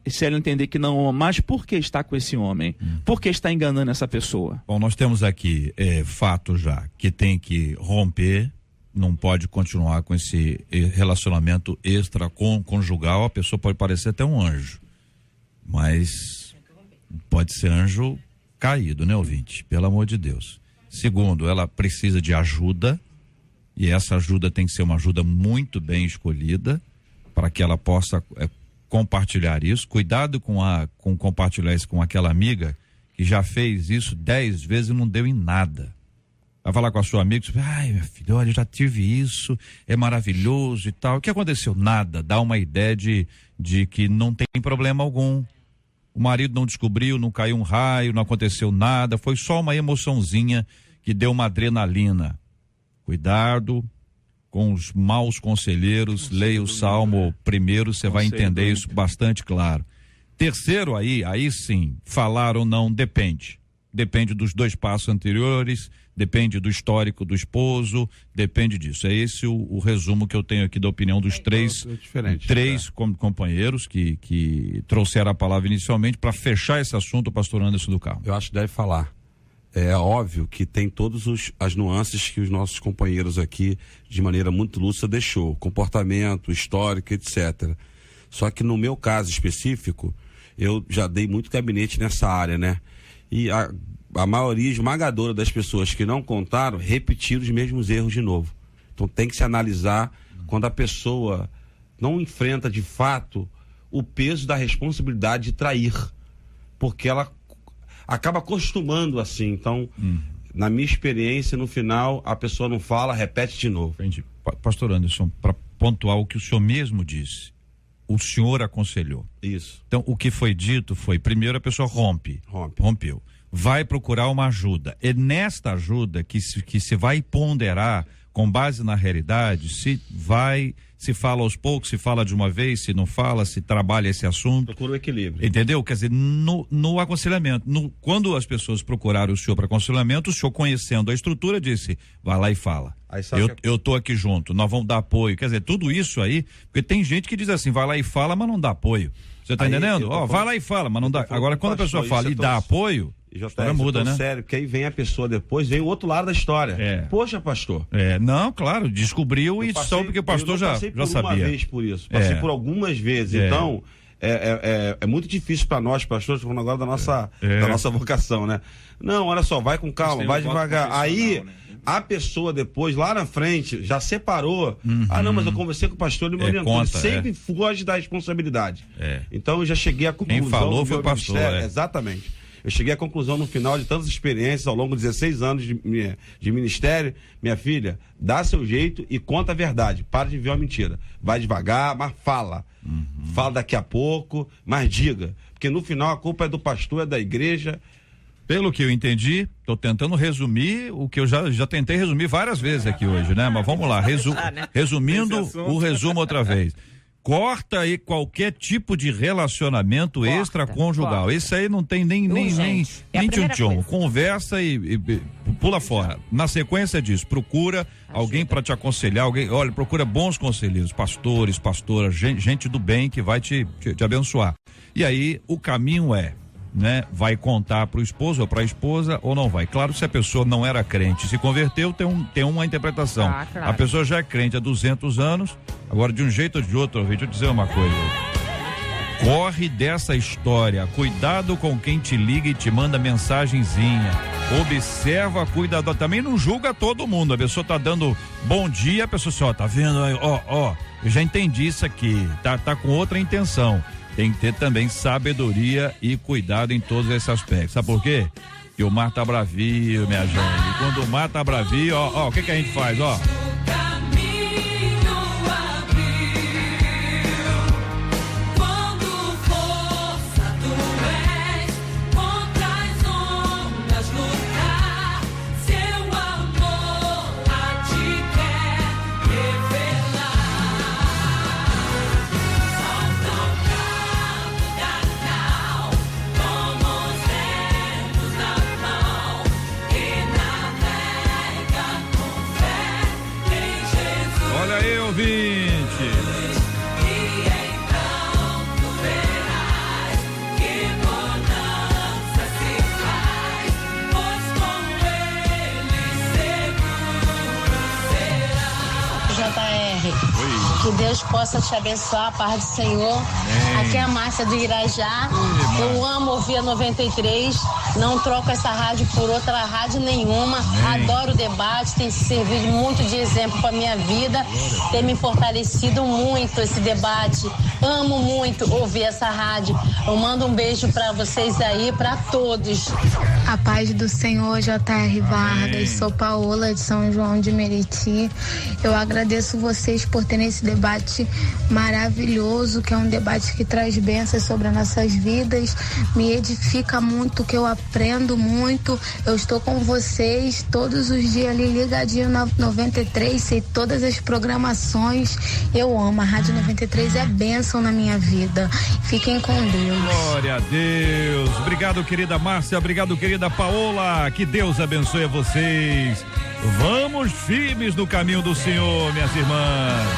ama mais, por que está com esse homem? Por que está enganando essa pessoa? Bom, nós temos aqui fato já que tem que romper, não pode continuar com esse relacionamento extraconjugal. A pessoa pode parecer até um anjo, Mas pode ser anjo caído, né, ouvinte? Pelo amor de Deus. Segundo, ela precisa de ajuda, e essa ajuda tem que ser uma ajuda muito bem escolhida para que ela possa compartilhar isso. Cuidado com compartilhar isso com aquela amiga que já fez isso 10 vezes e não deu em nada. Vai falar com a sua amiga, ai, minha filha, olha, eu já tive isso, é maravilhoso e tal. O que aconteceu? Nada. Dá uma ideia de que não tem problema algum. O marido não descobriu, não caiu um raio, não aconteceu nada, foi só uma emoçãozinha que deu uma adrenalina. Cuidado com os maus conselheiros, leia o Salmo primeiro, você vai entender isso bastante claro. Terceiro, aí sim, falar ou não depende. Depende dos 2 passos anteriores, depende do histórico do esposo, depende disso. É esse o resumo que eu tenho aqui da opinião dos três companheiros que trouxeram a palavra inicialmente para fechar esse assunto, o pastor Anderson do Carmo. Eu acho que deve falar. É óbvio que tem todas as nuances que os nossos companheiros aqui, de maneira muito lúcida, deixou. Comportamento, histórico, etc. Só que no meu caso específico, eu já dei muito gabinete nessa área, né? E a maioria esmagadora das pessoas que não contaram repetiram os mesmos erros de novo. Então tem que se analisar quando a pessoa não enfrenta de fato o peso da responsabilidade de trair. Porque ela acaba acostumando assim. Então, na minha experiência, no final, a pessoa não fala, repete de novo. Entendi. Pastor Anderson, para pontuar o que o senhor mesmo disse, o senhor aconselhou. Isso. Então, o que foi dito foi, primeiro a pessoa rompeu. Vai procurar uma ajuda. É nesta ajuda que se vai ponderar, com base na realidade, se fala aos poucos, se fala de uma vez, se não fala, se trabalha esse assunto. Procura o equilíbrio. Entendeu? Quer dizer, no aconselhamento, quando as pessoas procuraram o senhor para aconselhamento, o senhor, conhecendo a estrutura, disse, vai lá e fala. Eu tô aqui junto, nós vamos dar apoio. Quer dizer, tudo isso aí, porque tem gente que diz assim, vai lá e fala, mas não dá apoio. Você tá entendendo? Vai lá e fala, mas não dá. Agora, quando a pessoa fala e dá apoio, a história muda, né? Sério, porque aí vem a pessoa depois, vem o outro lado da história. Poxa, pastor. Não, claro, descobriu e soube porque o pastor já sabia. Eu passei por uma vez por isso, passei por algumas vezes, então é muito difícil para nós, pastores, falando agora da nossa vocação, né? Não, olha só, vai com calma, vai devagar. Aí, né? A pessoa depois, lá na frente, já separou. Não, mas eu conversei com o pastor, ele me orientou. Ele sempre foge da responsabilidade. Então, eu já cheguei à conclusão. Quem falou foi o pastor. Exatamente. Eu cheguei à conclusão no final de tantas experiências ao longo de 16 anos de ministério. Minha filha, dá seu jeito e conta a verdade. Para de ver uma mentira. Vai devagar, mas fala. Fala daqui a pouco, mas diga. Porque no final a culpa é do pastor, é da igreja. Pelo que eu entendi, estou tentando resumir o que eu já tentei resumir várias vezes aqui hoje, né? Mas vamos lá, resumindo o resumo outra vez. Corta aí qualquer tipo de relacionamento extraconjugal. Esse aí não tem nem tchum-tchum. Conversa e pula fora. Na sequência disso, procura alguém para te aconselhar, procura bons conselheiros, pastores, pastoras, gente do bem que vai te abençoar. E aí o caminho né? Vai contar para o esposo ou para a esposa ou não vai. Claro, se a pessoa não era crente, se converteu, tem uma interpretação. Claro. A pessoa já é crente há 200 anos, agora de um jeito ou de outro, deixa eu dizer uma coisa. Corre dessa história, cuidado com quem te liga e te manda mensagenzinha. Observa, cuidado, também não julga todo mundo. A pessoa tá dando bom dia, a pessoa assim, tá vendo aí, eu já entendi isso aqui, tá com outra intenção. Tem que ter também sabedoria e cuidado em todos esses aspectos. Sabe por quê? Porque o mar tá bravio, minha gente. E quando o mar tá bravio, o que a gente faz, JR. Que Deus possa te abençoar, a paz do Senhor. Aqui é a Márcia do Irajá. Eu amo ouvir a 93. Não troco essa rádio por outra rádio nenhuma. Adoro o debate, tem servido muito de exemplo para minha vida. Tem me fortalecido muito esse debate. Amo muito ouvir essa rádio. Eu mando um beijo para vocês aí, para todos. A paz do Senhor, J.R. Vargas. Sou Paola de São João de Meriti. Eu agradeço vocês por terem esse debate maravilhoso, que é um debate que traz bênçãos sobre as nossas vidas, me edifica muito, que eu aprendo muito. Eu estou com vocês todos os dias ali ligadinho na 93, sei todas as programações. Eu amo, a Rádio 93 é bênção na minha vida. Fiquem com Deus. Glória a Deus. Obrigado, querida Márcia, obrigado, querida Paola, que Deus abençoe a vocês. Vamos firmes no caminho do Senhor, minhas irmãs.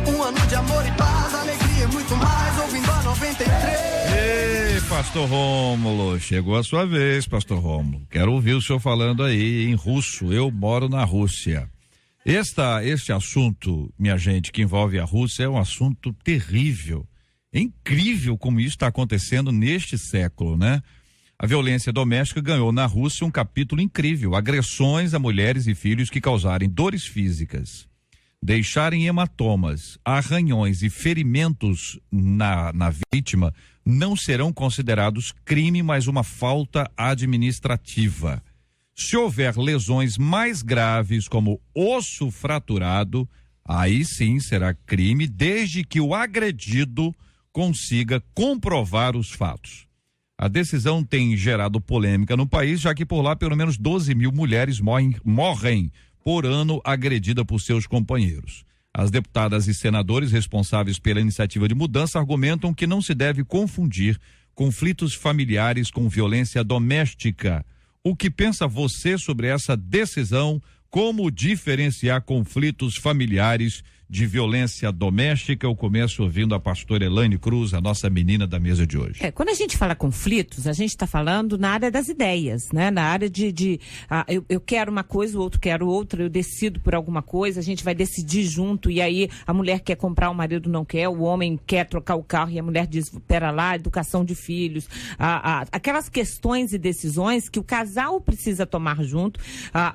Um ano de amor e paz, alegria e muito mais, ouvindo a 93. Ei, pastor Rômulo, chegou a sua vez, pastor Rômulo. Quero ouvir o senhor falando aí em russo. Eu moro na Rússia. Este assunto, minha gente, que envolve a Rússia é um assunto terrível. É incrível como isso está acontecendo neste século, né? A violência doméstica ganhou na Rússia um capítulo incrível. Agressões a mulheres e filhos que causarem dores físicas, deixarem hematomas, arranhões e ferimentos na vítima não serão considerados crime, mas uma falta administrativa. Se houver lesões mais graves, como osso fraturado, aí sim será crime, desde que o agredido consiga comprovar os fatos. A decisão tem gerado polêmica no país, já que por lá pelo menos 12 mil mulheres morrem por ano agredida por seus companheiros. As deputadas e senadores responsáveis pela iniciativa de mudança argumentam que não se deve confundir conflitos familiares com violência doméstica. O que pensa você sobre essa decisão? Como diferenciar conflitos familiares de violência doméstica? Eu começo ouvindo a pastora Elaine Cruz, a nossa menina da mesa de hoje. Quando a gente fala conflitos, a gente está falando na área das ideias, né? Na área eu quero uma coisa, o outro quer outra, eu decido por alguma coisa, a gente vai decidir junto, e aí a mulher quer comprar, o marido não quer, o homem quer trocar o carro e a mulher diz, pera lá, educação de filhos, aquelas questões e decisões que o casal precisa tomar junto,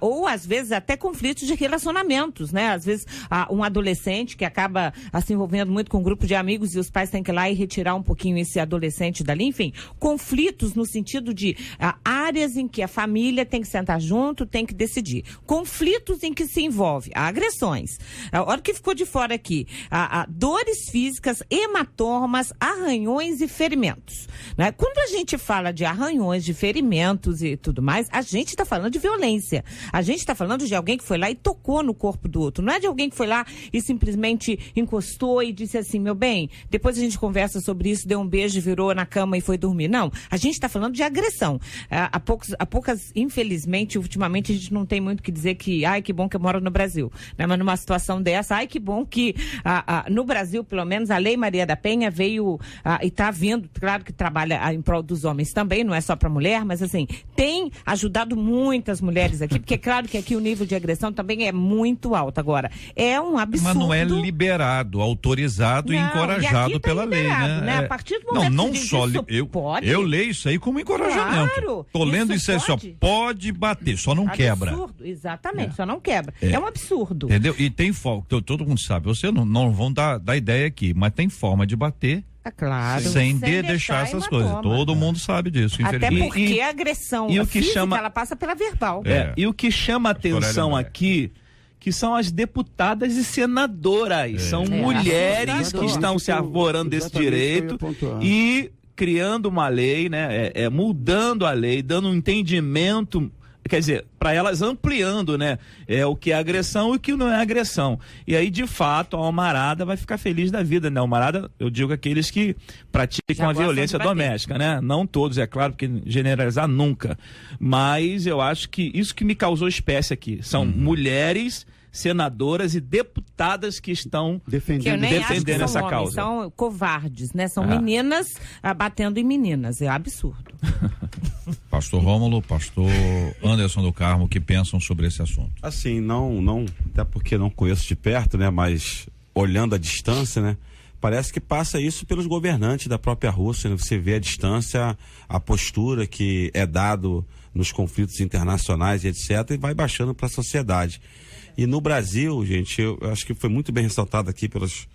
ou às vezes até conflitos de relacionamentos, né? Às vezes um adolescente que acaba se envolvendo muito com um grupo de amigos e os pais têm que ir lá e retirar um pouquinho esse adolescente dali, enfim, conflitos no sentido de áreas em que a família tem que sentar junto, tem que decidir. Conflitos em que se envolve agressões. Olha o que ficou de fora aqui. Dores físicas, hematomas, arranhões e ferimentos. Né? Quando a gente fala de arranhões, de ferimentos e tudo mais, a gente está falando de violência. A gente está falando de alguém que foi lá e tocou no corpo do outro. Não é de alguém que foi lá e simplesmente encostou e disse assim, meu bem, depois a gente conversa sobre isso, deu um beijo, virou na cama e foi dormir. Não, a gente está falando de agressão. Há poucas, infelizmente, ultimamente a gente não tem muito o que dizer que, ai, que bom que eu moro no Brasil. Né? Mas numa situação dessa, ai, que bom que no Brasil, pelo menos, a Lei Maria da Penha veio e está vindo, claro que trabalha em prol dos homens também, não é só para mulher, mas assim, tem ajudado muitas mulheres aqui, porque é claro que aqui o nível de agressão também é muito alto. Agora, é um absurdo. Mas não é liberado, autorizado e encorajado pela lei, né? A partir do momento não só eu leio isso aí como encorajamento. Claro, tô lendo isso aí, só pode bater, só não quebra. Absurdo, exatamente, só não quebra. É um absurdo. Entendeu? E tem forma, todo mundo sabe, você não vão dar ideia aqui, mas tem forma de bater. Claro. Sem deixar essas coisas. Todo mundo sabe disso, infelizmente. Até porque a agressão física, ela passa pela verbal. E o que chama atenção aqui, que são as deputadas e senadoras. São mulheres que estão se arvorando desse direito e criando uma lei, né? Mudando a lei, dando um entendimento, quer dizer, para elas ampliando, né? O que é agressão e o que não é agressão. E aí, de fato, a Almarada vai ficar feliz da vida, né? A Almarada, eu digo aqueles que praticam a violência doméstica, né? Não todos, é claro, porque generalizar nunca. Mas eu acho que isso que me causou espécie aqui. São mulheres senadoras e deputadas que estão defendendo essa causa. São covardes, né? São meninas batendo em meninas. É absurdo. Pastor Rômulo, pastor Anderson do Carmo, o que pensam sobre esse assunto? Assim, não, até porque não conheço de perto, né, mas olhando a distância, né, parece que passa isso pelos governantes da própria Rússia, né? Você vê a distância, a postura que é dado nos conflitos internacionais e etc, e vai baixando para a sociedade. E no Brasil, gente, eu acho que foi muito bem ressaltado aqui pelos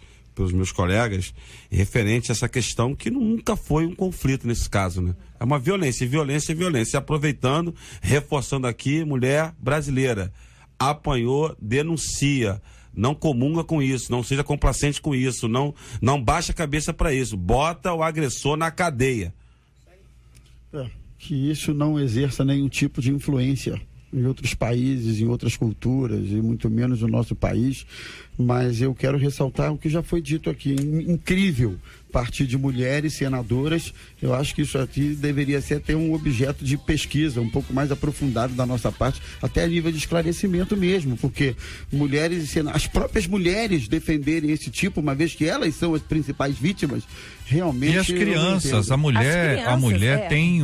meus colegas, referente a essa questão que nunca foi um conflito nesse caso, né? É uma violência, violência, violência. Aproveitando, reforçando aqui, mulher brasileira, apanhou, denuncia, não comunga com isso, não seja complacente com isso, não baixa a cabeça para isso, bota o agressor na cadeia. Que isso não exerça nenhum tipo de influência em outros países, em outras culturas, e muito menos no nosso país, mas eu quero ressaltar o que já foi dito aqui, incrível, partir de mulheres senadoras. Eu acho que isso aqui deveria ser até um objeto de pesquisa um pouco mais aprofundado da nossa parte, até a nível de esclarecimento mesmo, porque mulheres, as próprias mulheres defenderem esse tipo, uma vez que elas são as principais vítimas, realmente... E as crianças, a mulher tem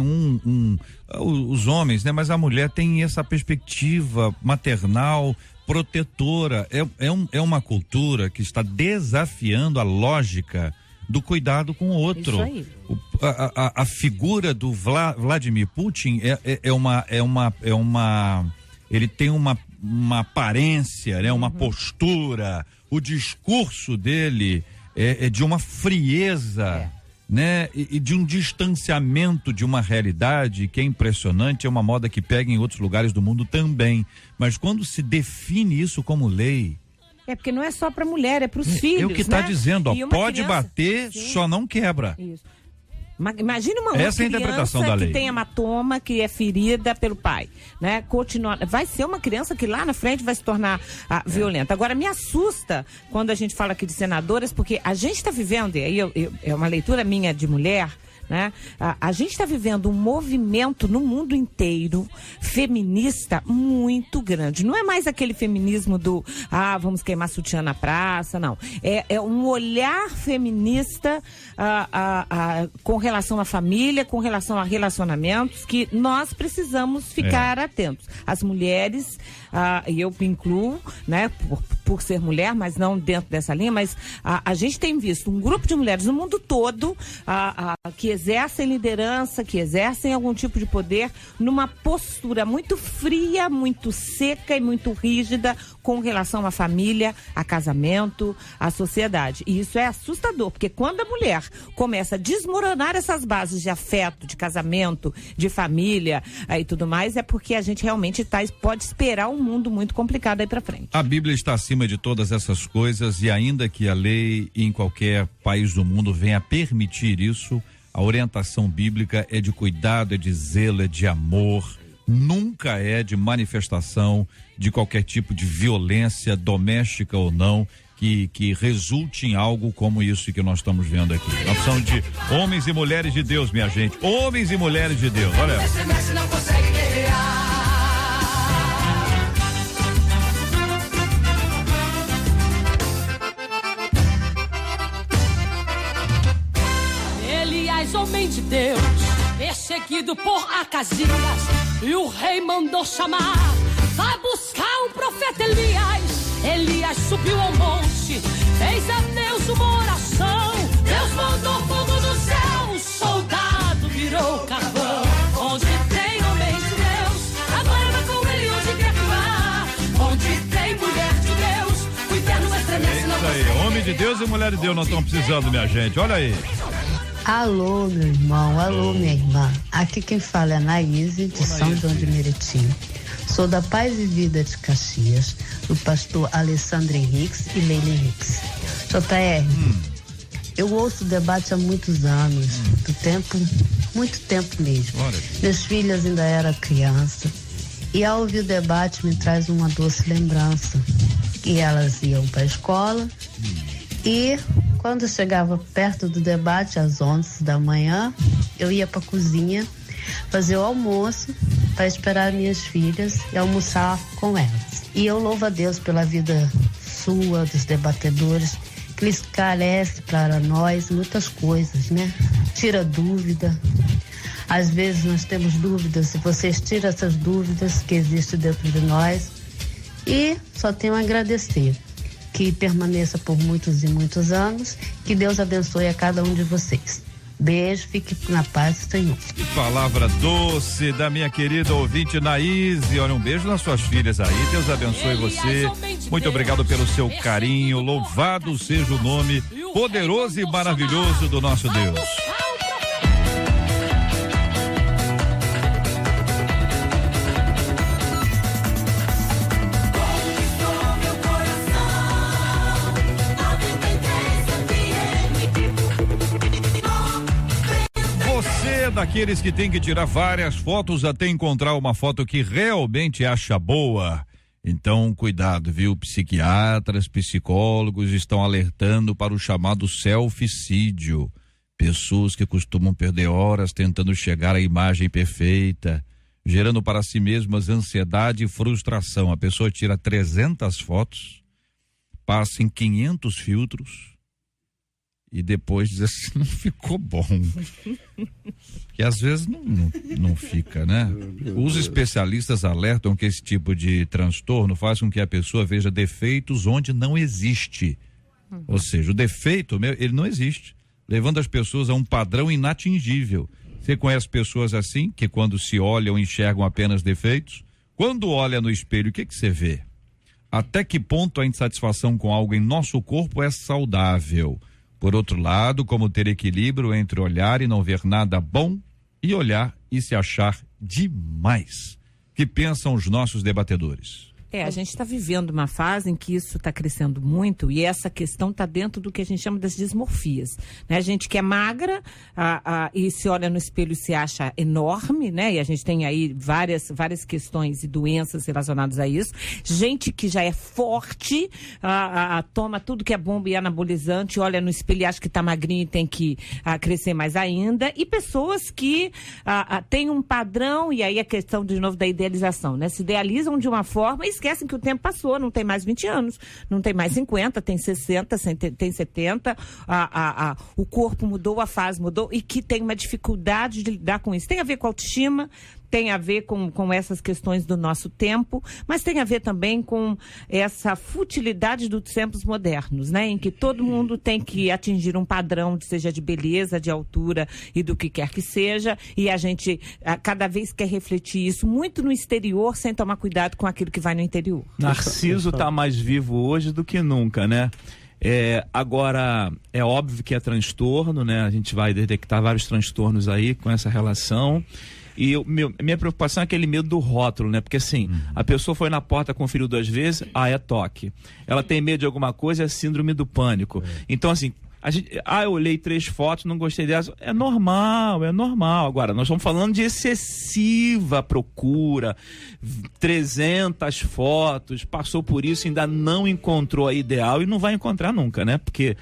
os homens, né? Mas a mulher tem essa perspectiva maternal, protetora. É uma cultura que está desafiando a lógica do cuidado com o outro. Isso aí. A figura do Vladimir Putin ele tem uma aparência, né? Uma postura, o discurso dele é de uma frieza, né? E de um distanciamento de uma realidade que é impressionante, é uma moda que pega em outros lugares do mundo também. Mas quando se define isso como lei... É porque não é só para mulher, é para os filhos, é o que está dizendo, pode criança, bater, sim, só não quebra. Isso. Imagina uma Essa é a interpretação da lei. Que tem hematoma, que é ferida pelo pai, né? Vai ser uma criança que lá na frente vai se tornar violenta. Agora, me assusta quando a gente fala aqui de senadoras, porque a gente está vivendo, e aí é uma leitura minha de mulher, né? A gente está vivendo um movimento no mundo inteiro feminista muito grande. Não é mais aquele feminismo do vamos queimar sutiã na praça, não. É um olhar feminista com relação à família, com relação a relacionamentos, que nós precisamos ficar atentos. As mulheres, e eu me incluo, né, por ser mulher, mas não dentro dessa linha, mas a gente tem visto um grupo de mulheres no mundo todo que exercem liderança, que exercem algum tipo de poder numa postura muito fria, muito seca e muito rígida com relação à família, a casamento, à sociedade. E isso é assustador, porque quando a mulher começa a desmoronar essas bases de afeto, de casamento, de família e tudo mais, é porque a gente realmente pode esperar um mundo muito complicado aí pra frente. A Bíblia está acima de todas essas coisas, e ainda que a lei em qualquer país do mundo venha permitir isso, a orientação bíblica é de cuidado, é de zelo, é de amor, nunca é de manifestação de qualquer tipo de violência doméstica ou não, que resulte em algo como isso que nós estamos vendo aqui. Nós precisamos de homens e mulheres de Deus, minha gente, homens e mulheres de Deus, olha. Homem de Deus, perseguido por Acasias, e o rei mandou chamar, vai buscar o profeta Elias. Elias subiu ao monte, fez a Deus uma oração, Deus mandou fogo do céu, o soldado virou carvão. Onde tem homem de Deus, agora vai com ele onde quer que vá. Onde tem mulher de Deus, o inferno estremece. Isso aí, homem de Deus e mulher de Deus nós estamos precisando, minha gente, olha aí. Alô, meu irmão, alô, minha irmã. Aqui quem fala é a Anaíse, de São João de Meriti. Sou da Paz e Vida de Caxias, do pastor Alessandro Henriques e Leila Henriques. JR, eu ouço o debate há muitos anos, muito tempo mesmo. Meus filhos ainda eram criança, e ao ouvir o debate me traz uma doce lembrança, que elas iam para a escola e... quando eu chegava perto do debate, às 11 da manhã, eu ia para a cozinha fazer o almoço para esperar minhas filhas e almoçar com elas. E eu louvo a Deus pela vida sua, dos debatedores, que lhes esclarece para nós muitas coisas, né? Tira dúvida. Às vezes nós temos dúvidas e vocês tiram essas dúvidas que existem dentro de nós. E só tenho a agradecer. Que permaneça por muitos e muitos anos. Que Deus abençoe a cada um de vocês. Beijo, fique na paz do Senhor. Que palavra doce da minha querida ouvinte Naíse. Olha, um beijo nas suas filhas aí. Deus abençoe você. Muito obrigado pelo seu carinho. Louvado seja o nome poderoso e maravilhoso do nosso Deus. Daqueles que tem que tirar várias fotos até encontrar uma foto que realmente acha boa. Então, cuidado, viu? Psiquiatras, psicólogos estão alertando para o chamado selficídio. Pessoas que costumam perder horas tentando chegar à imagem perfeita, gerando para si mesmas ansiedade e frustração. A pessoa tira 300 fotos, passa em 500 filtros e depois diz assim, não ficou bom. Que às vezes não fica, né? Os especialistas alertam que esse tipo de transtorno faz com que a pessoa veja defeitos onde não existe. Ou seja, o defeito, ele não existe, levando as pessoas a um padrão inatingível. Você conhece pessoas assim, que quando se olham enxergam apenas defeitos? Quando olha no espelho, o que você vê? Até que ponto a insatisfação com algo em nosso corpo é saudável? Por outro lado, como ter equilíbrio entre olhar e não ver nada bom e olhar e se achar demais? Que pensam os nossos debatedores? A gente está vivendo uma fase em que isso está crescendo muito e essa questão está dentro do que a gente chama das dismorfias, né? A gente que é magra e se olha no espelho e se acha enorme, né? E a gente tem aí várias questões e doenças relacionadas a isso. Gente que já é forte, toma tudo que é bomba e anabolizante, olha no espelho e acha que está magrinho e tem que crescer mais ainda. E pessoas que têm um padrão, e aí a questão de novo da idealização, né? Se idealizam de uma forma e esquecem que o tempo passou, não tem mais 20 anos, não tem mais 50, tem 60, tem 70, o corpo mudou, a fase mudou e que tem uma dificuldade de lidar com isso. Tem a ver com autoestima, tem a ver com essas questões do nosso tempo, mas tem a ver também com essa futilidade dos tempos modernos, né? Em que todo mundo tem que atingir um padrão, seja de beleza, de altura e do que quer que seja, e a gente cada vez quer refletir isso muito no exterior, sem tomar cuidado com aquilo que vai no interior. Narciso está mais vivo hoje do que nunca, né? Agora, é óbvio que é transtorno, né? A gente vai detectar vários transtornos aí com essa relação. E minha preocupação é aquele medo do rótulo, né? Porque assim, a pessoa foi na porta, conferiu 2 vezes, é toque. Ela tem medo de alguma coisa, é síndrome do pânico. Então assim, eu olhei 3 fotos, não gostei dessa. É normal. Agora, nós estamos falando de excessiva procura, 300 fotos, passou por isso, ainda não encontrou a ideal e não vai encontrar nunca, né? Porque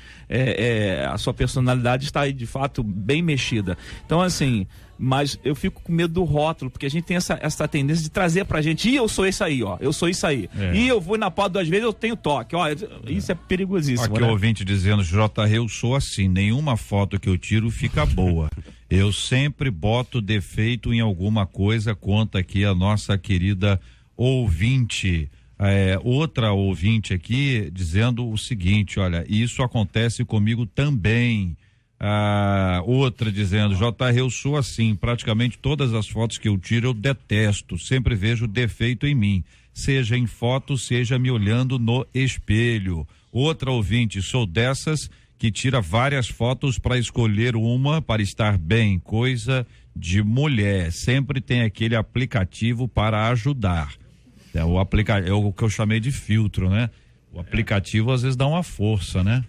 a sua personalidade está aí, de fato, bem mexida. Então, assim, mas eu fico com medo do rótulo, porque a gente tem essa tendência de trazer pra gente, eu sou isso aí, ó, eu sou isso aí. E eu vou na porta 2 vezes, eu tenho toque, ó, isso é perigosíssimo. Aqui, né? O ouvinte dizendo, eu sou assim, nenhuma foto que eu tiro fica boa. Eu sempre boto defeito em alguma coisa, conta aqui a nossa querida ouvinte. Outra ouvinte aqui dizendo o seguinte, olha, isso acontece comigo também. Outra dizendo, eu sou assim, praticamente todas as fotos que eu tiro eu detesto, sempre vejo defeito em mim, seja em foto, seja me olhando no espelho. Outra ouvinte, sou dessas que tira várias fotos para escolher uma para estar bem, coisa de mulher, sempre tem aquele aplicativo para ajudar. É o que eu chamei de filtro, né? O aplicativo às vezes dá uma força, né?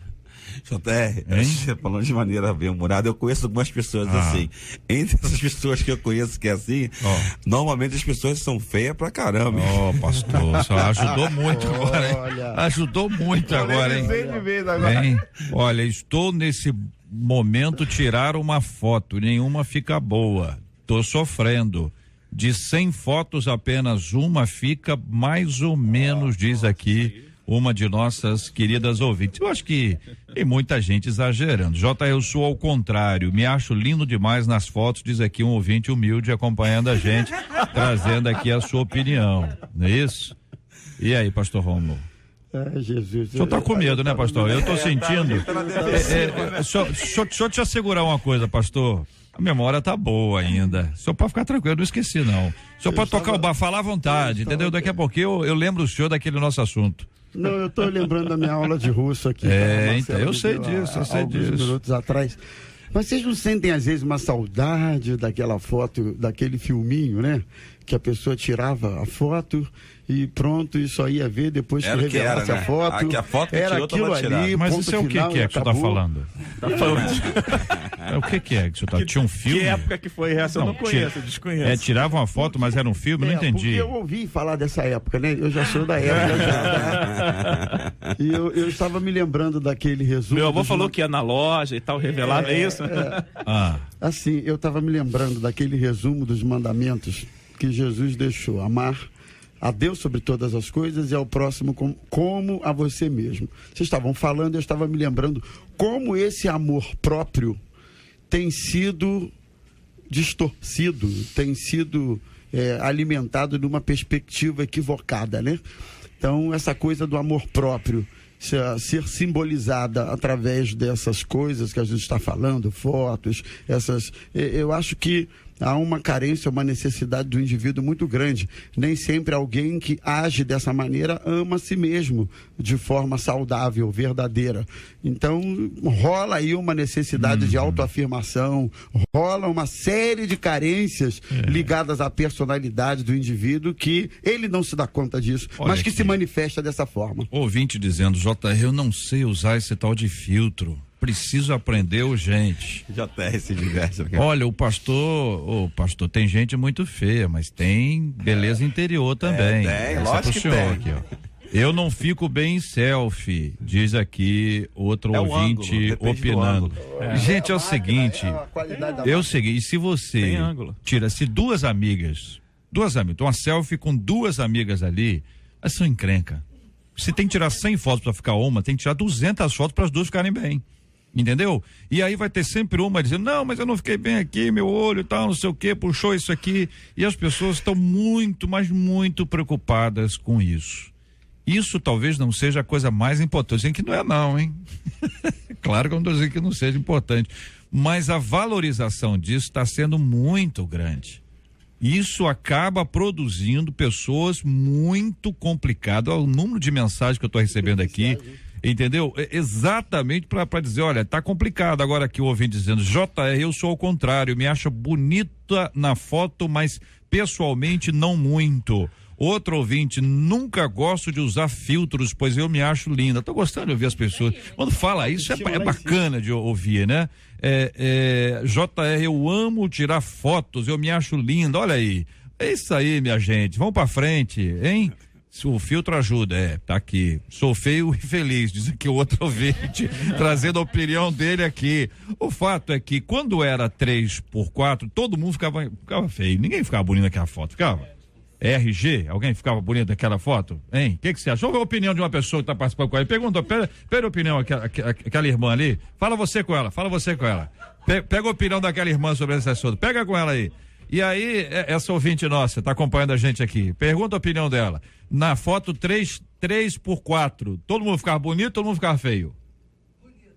JR, falando de maneira bem humorada, eu conheço algumas pessoas assim. Entre essas pessoas que eu conheço que é assim, normalmente as pessoas são feias pra caramba. Pastor, só ajudou muito agora, hein? Ajudou muito agora, hein? Olha, estou nesse momento tirar uma foto, nenhuma fica boa. Tô sofrendo. De 100 fotos, apenas uma fica mais ou menos, diz aqui uma de nossas queridas ouvintes. Eu acho que tem muita gente exagerando. Eu sou ao contrário, me acho lindo demais nas fotos, diz aqui um ouvinte humilde acompanhando a gente, trazendo aqui a sua opinião, não é isso? E aí, pastor Rômulo? Jesus. O senhor tá com medo, né, pastor? Eu tô sentindo. Deixa eu te assegurar uma coisa, pastor. A memória tá boa ainda. O senhor pode ficar tranquilo, eu não esqueci, não. O senhor pode tocar o bar, falar à vontade, entendeu? Daqui a pouquinho eu lembro o senhor daquele nosso assunto. Não, eu tô lembrando da minha aula de russo aqui. Então, eu sei disso, minutos atrás. Mas vocês não sentem, às vezes, uma saudade daquela foto, daquele filminho, né? Que a pessoa tirava a foto e pronto, e só ia ver depois que revelasse a foto. A foto que era tirou, aquilo ali. Mas isso é o que é que o senhor tá falando? O que é que o senhor tá? Tinha um filme? Que época que foi essa? Eu não conheço, desconheço. Tirava uma foto, mas era um filme? Não entendi. Porque eu ouvi falar dessa época, né? Eu já sou da época. E eu estava me lembrando daquele resumo. Meu avô falou que ia na loja e tal, revelava, é isso? Assim, eu estava me lembrando daquele resumo dos mandamentos que Jesus deixou: amar a Deus sobre todas as coisas e ao próximo como a você mesmo. Vocês estavam falando, eu estava me lembrando como esse amor próprio tem sido distorcido, tem sido alimentado numa perspectiva equivocada, né? Então, essa coisa do amor próprio ser simbolizada através dessas coisas que a gente está falando, fotos, eu acho que há uma carência, uma necessidade do indivíduo muito grande. Nem sempre alguém que age dessa maneira ama a si mesmo de forma saudável, verdadeira. Então, rola aí uma necessidade de autoafirmação, rola uma série de carências ligadas à personalidade do indivíduo que ele não se dá conta disso, mas que se manifesta dessa forma. Ouvinte dizendo: JR, eu não sei usar esse tal de filtro. Preciso aprender urgente. JR se diverte. Olha, o pastor, tem gente muito feia, mas tem beleza interior também. Lógico que tem. Aqui, ó. Eu não fico bem em selfie, diz aqui outro ouvinte opinando. Gente, é o seguinte, se você tira-se duas amigas, uma selfie com duas amigas ali, elas são encrenca. Se tem que tirar 100 fotos para ficar uma, tem que tirar 200 fotos para as duas ficarem bem. Entendeu? E aí vai ter sempre uma dizendo: não, mas eu não fiquei bem aqui, meu olho e tal, não sei o que, puxou isso aqui. E as pessoas estão muito, mas muito preocupadas com isso. Isso talvez não seja a coisa mais importante. Dizem que não é não, hein? Claro que eu não estou dizendo que não seja importante. Mas a valorização disso está sendo muito grande. Isso acaba produzindo pessoas muito complicadas. Olha o número de mensagens que eu estou recebendo aqui. Entendeu? Exatamente para dizer: olha, tá complicado. Agora aqui o ouvinte dizendo: JR, eu sou ao contrário, me acho bonita na foto, mas pessoalmente não muito. Outro ouvinte: nunca gosto de usar filtros, pois eu me acho linda. Tô gostando de ouvir as pessoas. Quando fala isso, é bacana de ouvir, né? JR, eu amo tirar fotos, eu me acho linda. Olha aí. É isso aí, minha gente. Vamos pra frente, hein? O filtro ajuda, tá aqui. Sou feio e feliz, diz aqui o outro ouvinte, trazendo a opinião dele aqui. O fato é que quando era 3x4, todo mundo ficava feio. Ninguém ficava bonito naquela foto, ficava? RG, alguém ficava bonito naquela foto? Hein? O que você acha? Vamos ver a opinião de uma pessoa que está participando com ele. Pergunta, pega a opinião aquela irmã ali. Fala você com ela. Pega a opinião daquela irmã sobre esse assunto. Pega com ela aí. E aí, essa ouvinte nossa, está acompanhando a gente aqui. Pergunta a opinião dela. Na foto 3x4, todo mundo ficava bonito, todo mundo ficava feio?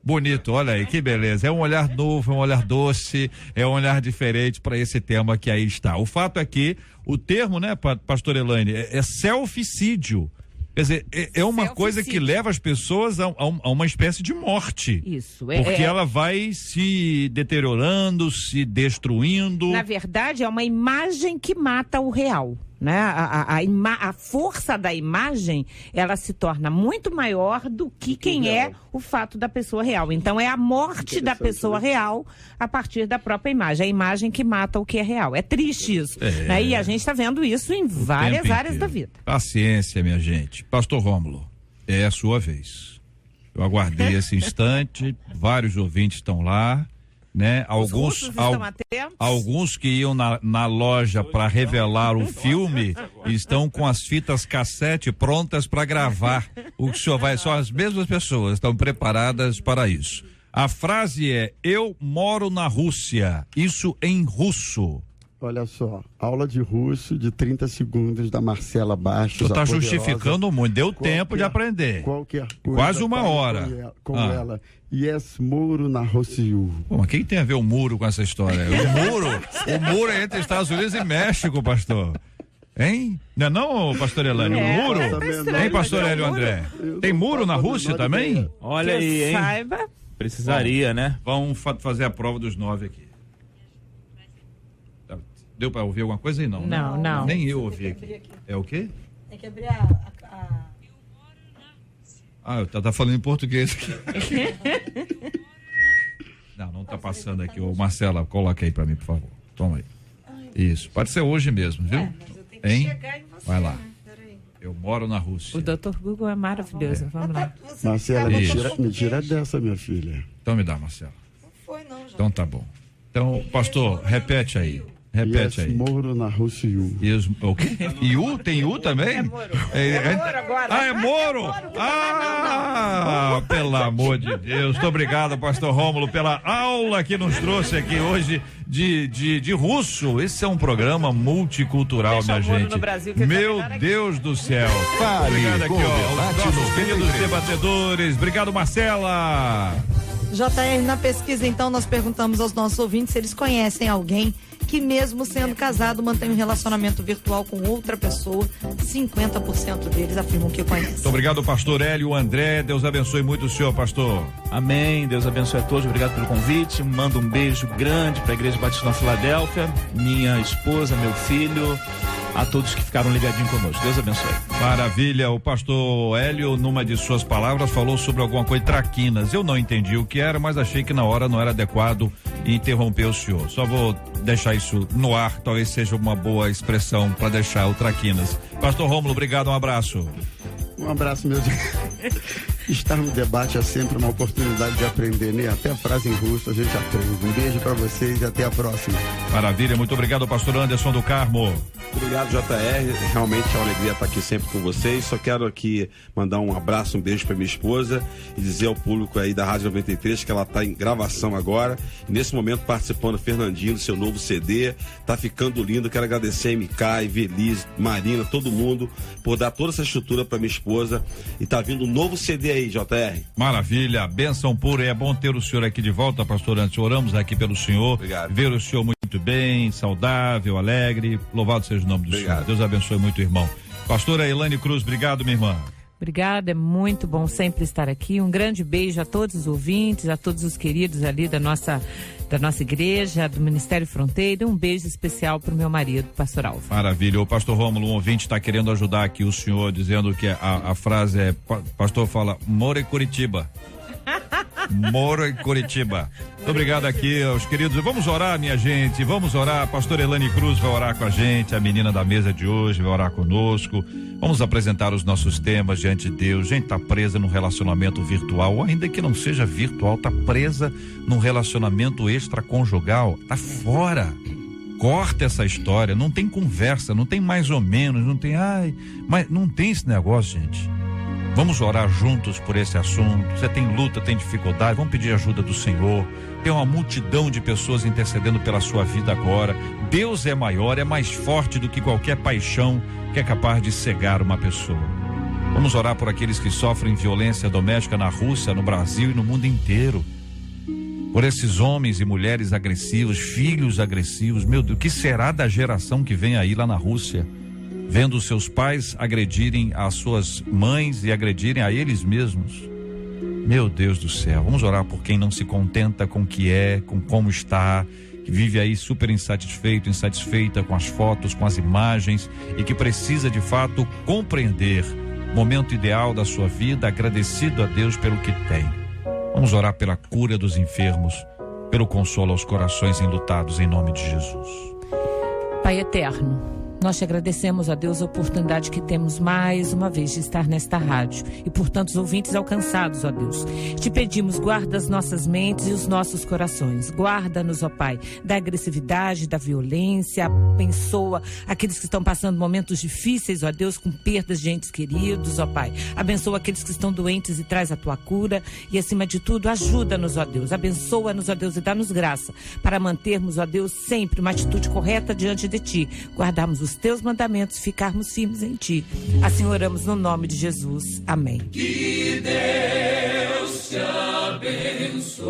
Bonito, olha aí, que beleza. É um olhar novo, é um olhar doce, é um olhar diferente para esse tema que aí está. O fato é que o termo, né, pastor Elaine, é selficídio. Quer dizer, é uma coisa que leva as pessoas a uma espécie de morte. Isso. Porque ela vai se deteriorando, se destruindo. Na verdade, é uma imagem que mata o real. Né? A força da imagem, ela se torna muito maior do que quem é o fato da pessoa real. Então é a morte da pessoa real a partir da própria imagem. A imagem que mata o que é real. É triste isso. Né? E a gente está vendo isso em várias áreas da vida. Paciência, minha gente. Pastor Rômulo, é a sua vez. Eu aguardei esse instante, vários ouvintes estão lá. né? Alguns que iam na loja para revelar o filme estão com as fitas cassete prontas para gravar. O que o senhor vai, são as mesmas pessoas, estão preparadas para isso. A frase é: eu moro na Rússia, isso em russo. Olha só, aula de russo de 30 segundos da Marcela Bastos. Tu tá justificando muito, deu tempo de aprender. Qualquer coisa. Quase uma hora. Com ela. Yes, muro na Rússia. Mas quem tem a ver o muro com essa história? O muro é entre Estados Unidos e México, pastor. Hein? Não, pastor Elane, o muro? Hein, pastor Hélio André? Tem muro na Rússia também? Olha aí, hein? Saiba. Precisaria, né? Vamos fazer a prova dos 9 aqui. Deu para ouvir alguma coisa aí? Não. Não. Nem eu ouvi aqui. É o quê? Tem que abrir Tá falando em português aqui. Não tá passando aqui. Ô, Marcela, coloca aí para mim, por favor. Toma aí. Isso. Pode ser hoje mesmo, viu? Mas eu tenho que chegar em você. Vai lá. Né? Peraí. Eu moro na Rússia. O Dr. Google é maravilhoso. Vamos lá. Marcela, me tira dessa, minha filha. Então me dá, Marcela. Não foi, não, já. Então tá bom. Então, pastor, repete aí. Repete aí. Moro na Rússia. O quê? Iu? Tem Iu também? É Moro. É Moro agora. É Moro? Pelo amor de Deus. Muito obrigado, pastor Rômulo, pela aula que nos trouxe aqui hoje de russo. Esse é um programa multicultural, minha gente. No Brasil, meu Deus do céu. Obrigado aqui, ó. Os nossos queridos debatedores. Obrigado, Marcela. JR, na pesquisa, então, nós perguntamos aos nossos ouvintes se eles conhecem alguém que, mesmo sendo casado, mantém um relacionamento virtual com outra pessoa. 50% deles afirmam que conhecem. Muito obrigado, pastor Hélio André. Deus abençoe muito o senhor, pastor. Amém. Deus abençoe a todos. Obrigado pelo convite. Mando um beijo grande para a Igreja Batista na Filadélfia, minha esposa, meu filho, a todos que ficaram ligadinhos conosco. Deus abençoe. Maravilha. O pastor Hélio, numa de suas palavras, falou sobre alguma coisa, traquinas. Eu não entendi o que era, mas achei que na hora não era adequado e interrompeu o senhor. Só vou deixar isso no ar, talvez seja uma boa expressão para deixar o traquinas. Pastor Rômulo, obrigado, um abraço. Um abraço, meu Deus. Estar no debate é sempre uma oportunidade de aprender, né? Até a frase em russo a gente aprende. Um beijo para vocês e até a próxima. Maravilha, muito obrigado, pastor Anderson do Carmo. Obrigado, JR. Realmente é uma alegria estar aqui sempre com vocês. Só quero aqui mandar um abraço, um beijo para minha esposa e dizer ao público aí da Rádio 93 que ela está em gravação agora. E nesse momento participando Fernandinho do seu novo CD. Tá ficando lindo. Quero agradecer a MK, Veliz, Marina, todo mundo por dar toda essa estrutura para minha esposa. E tá vindo um novo CD aí, JR. Maravilha, bênção pura. É bom ter o senhor aqui de volta, pastor Anderson. Oramos aqui pelo senhor. Obrigado. Ver o senhor muito bem, saudável, alegre. Louvado seja o nome do Obrigado. senhor. Deus abençoe muito, irmão. Pastora Elane Cruz, obrigado, minha irmã. Obrigada, é muito bom sempre estar aqui. Um grande beijo a todos os ouvintes, a todos os queridos ali da nossa igreja, do Ministério Fronteira. Um beijo especial para o meu marido, pastor Alvo. Maravilha. O pastor Rômulo, um ouvinte, está querendo ajudar aqui o senhor, dizendo que a frase é, pastor fala, moro em Curitiba. Moro em Curitiba. Muito obrigado aqui aos queridos. Vamos orar, minha gente. Vamos orar. A pastora Elane Cruz vai orar com a gente. A menina da mesa de hoje vai orar conosco. Vamos apresentar os nossos temas diante de Deus. Gente tá presa num relacionamento virtual, ou ainda que não seja virtual, tá presa num relacionamento extraconjugal. Tá fora. Corta essa história. Não tem conversa, não tem mais ou menos, não tem, mas não tem esse negócio, gente. Vamos orar juntos por esse assunto. Você tem luta, tem dificuldade, vamos pedir ajuda do Senhor. Tem uma multidão de pessoas intercedendo pela sua vida agora. Deus é maior, é mais forte do que qualquer paixão que é capaz de cegar uma pessoa. Vamos orar por aqueles que sofrem violência doméstica na Rússia, no Brasil e no mundo inteiro. Por esses homens e mulheres agressivos, filhos agressivos. Meu Deus, o que será da geração que vem aí lá na Rússia? Vendo seus pais agredirem as suas mães e agredirem a eles mesmos. Meu Deus do céu, vamos orar por quem não se contenta com o que é, com como está, que vive aí super insatisfeito, insatisfeita com as fotos, com as imagens e que precisa de fato compreender o momento ideal da sua vida, agradecido a Deus pelo que tem. Vamos orar pela cura dos enfermos, pelo consolo aos corações enlutados em nome de Jesus. Pai eterno, Nós te agradecemos, ó Deus, a oportunidade que temos mais uma vez de estar nesta rádio e por tantos ouvintes alcançados, ó Deus. Te pedimos, guarda as nossas mentes e os nossos corações. Guarda-nos, ó Pai, da agressividade, da violência. Abençoa aqueles que estão passando momentos difíceis, ó Deus, com perdas de entes queridos, ó Pai. Abençoa aqueles que estão doentes e traz a tua cura. E acima de tudo, ajuda-nos, ó Deus. Abençoa-nos, ó Deus, e dá-nos graça para mantermos, ó Deus, sempre uma atitude correta diante de ti. Guardarmos os teus mandamentos, ficarmos firmes em ti. Assim oramos no nome de Jesus. Amém. Que Deus te abençoe.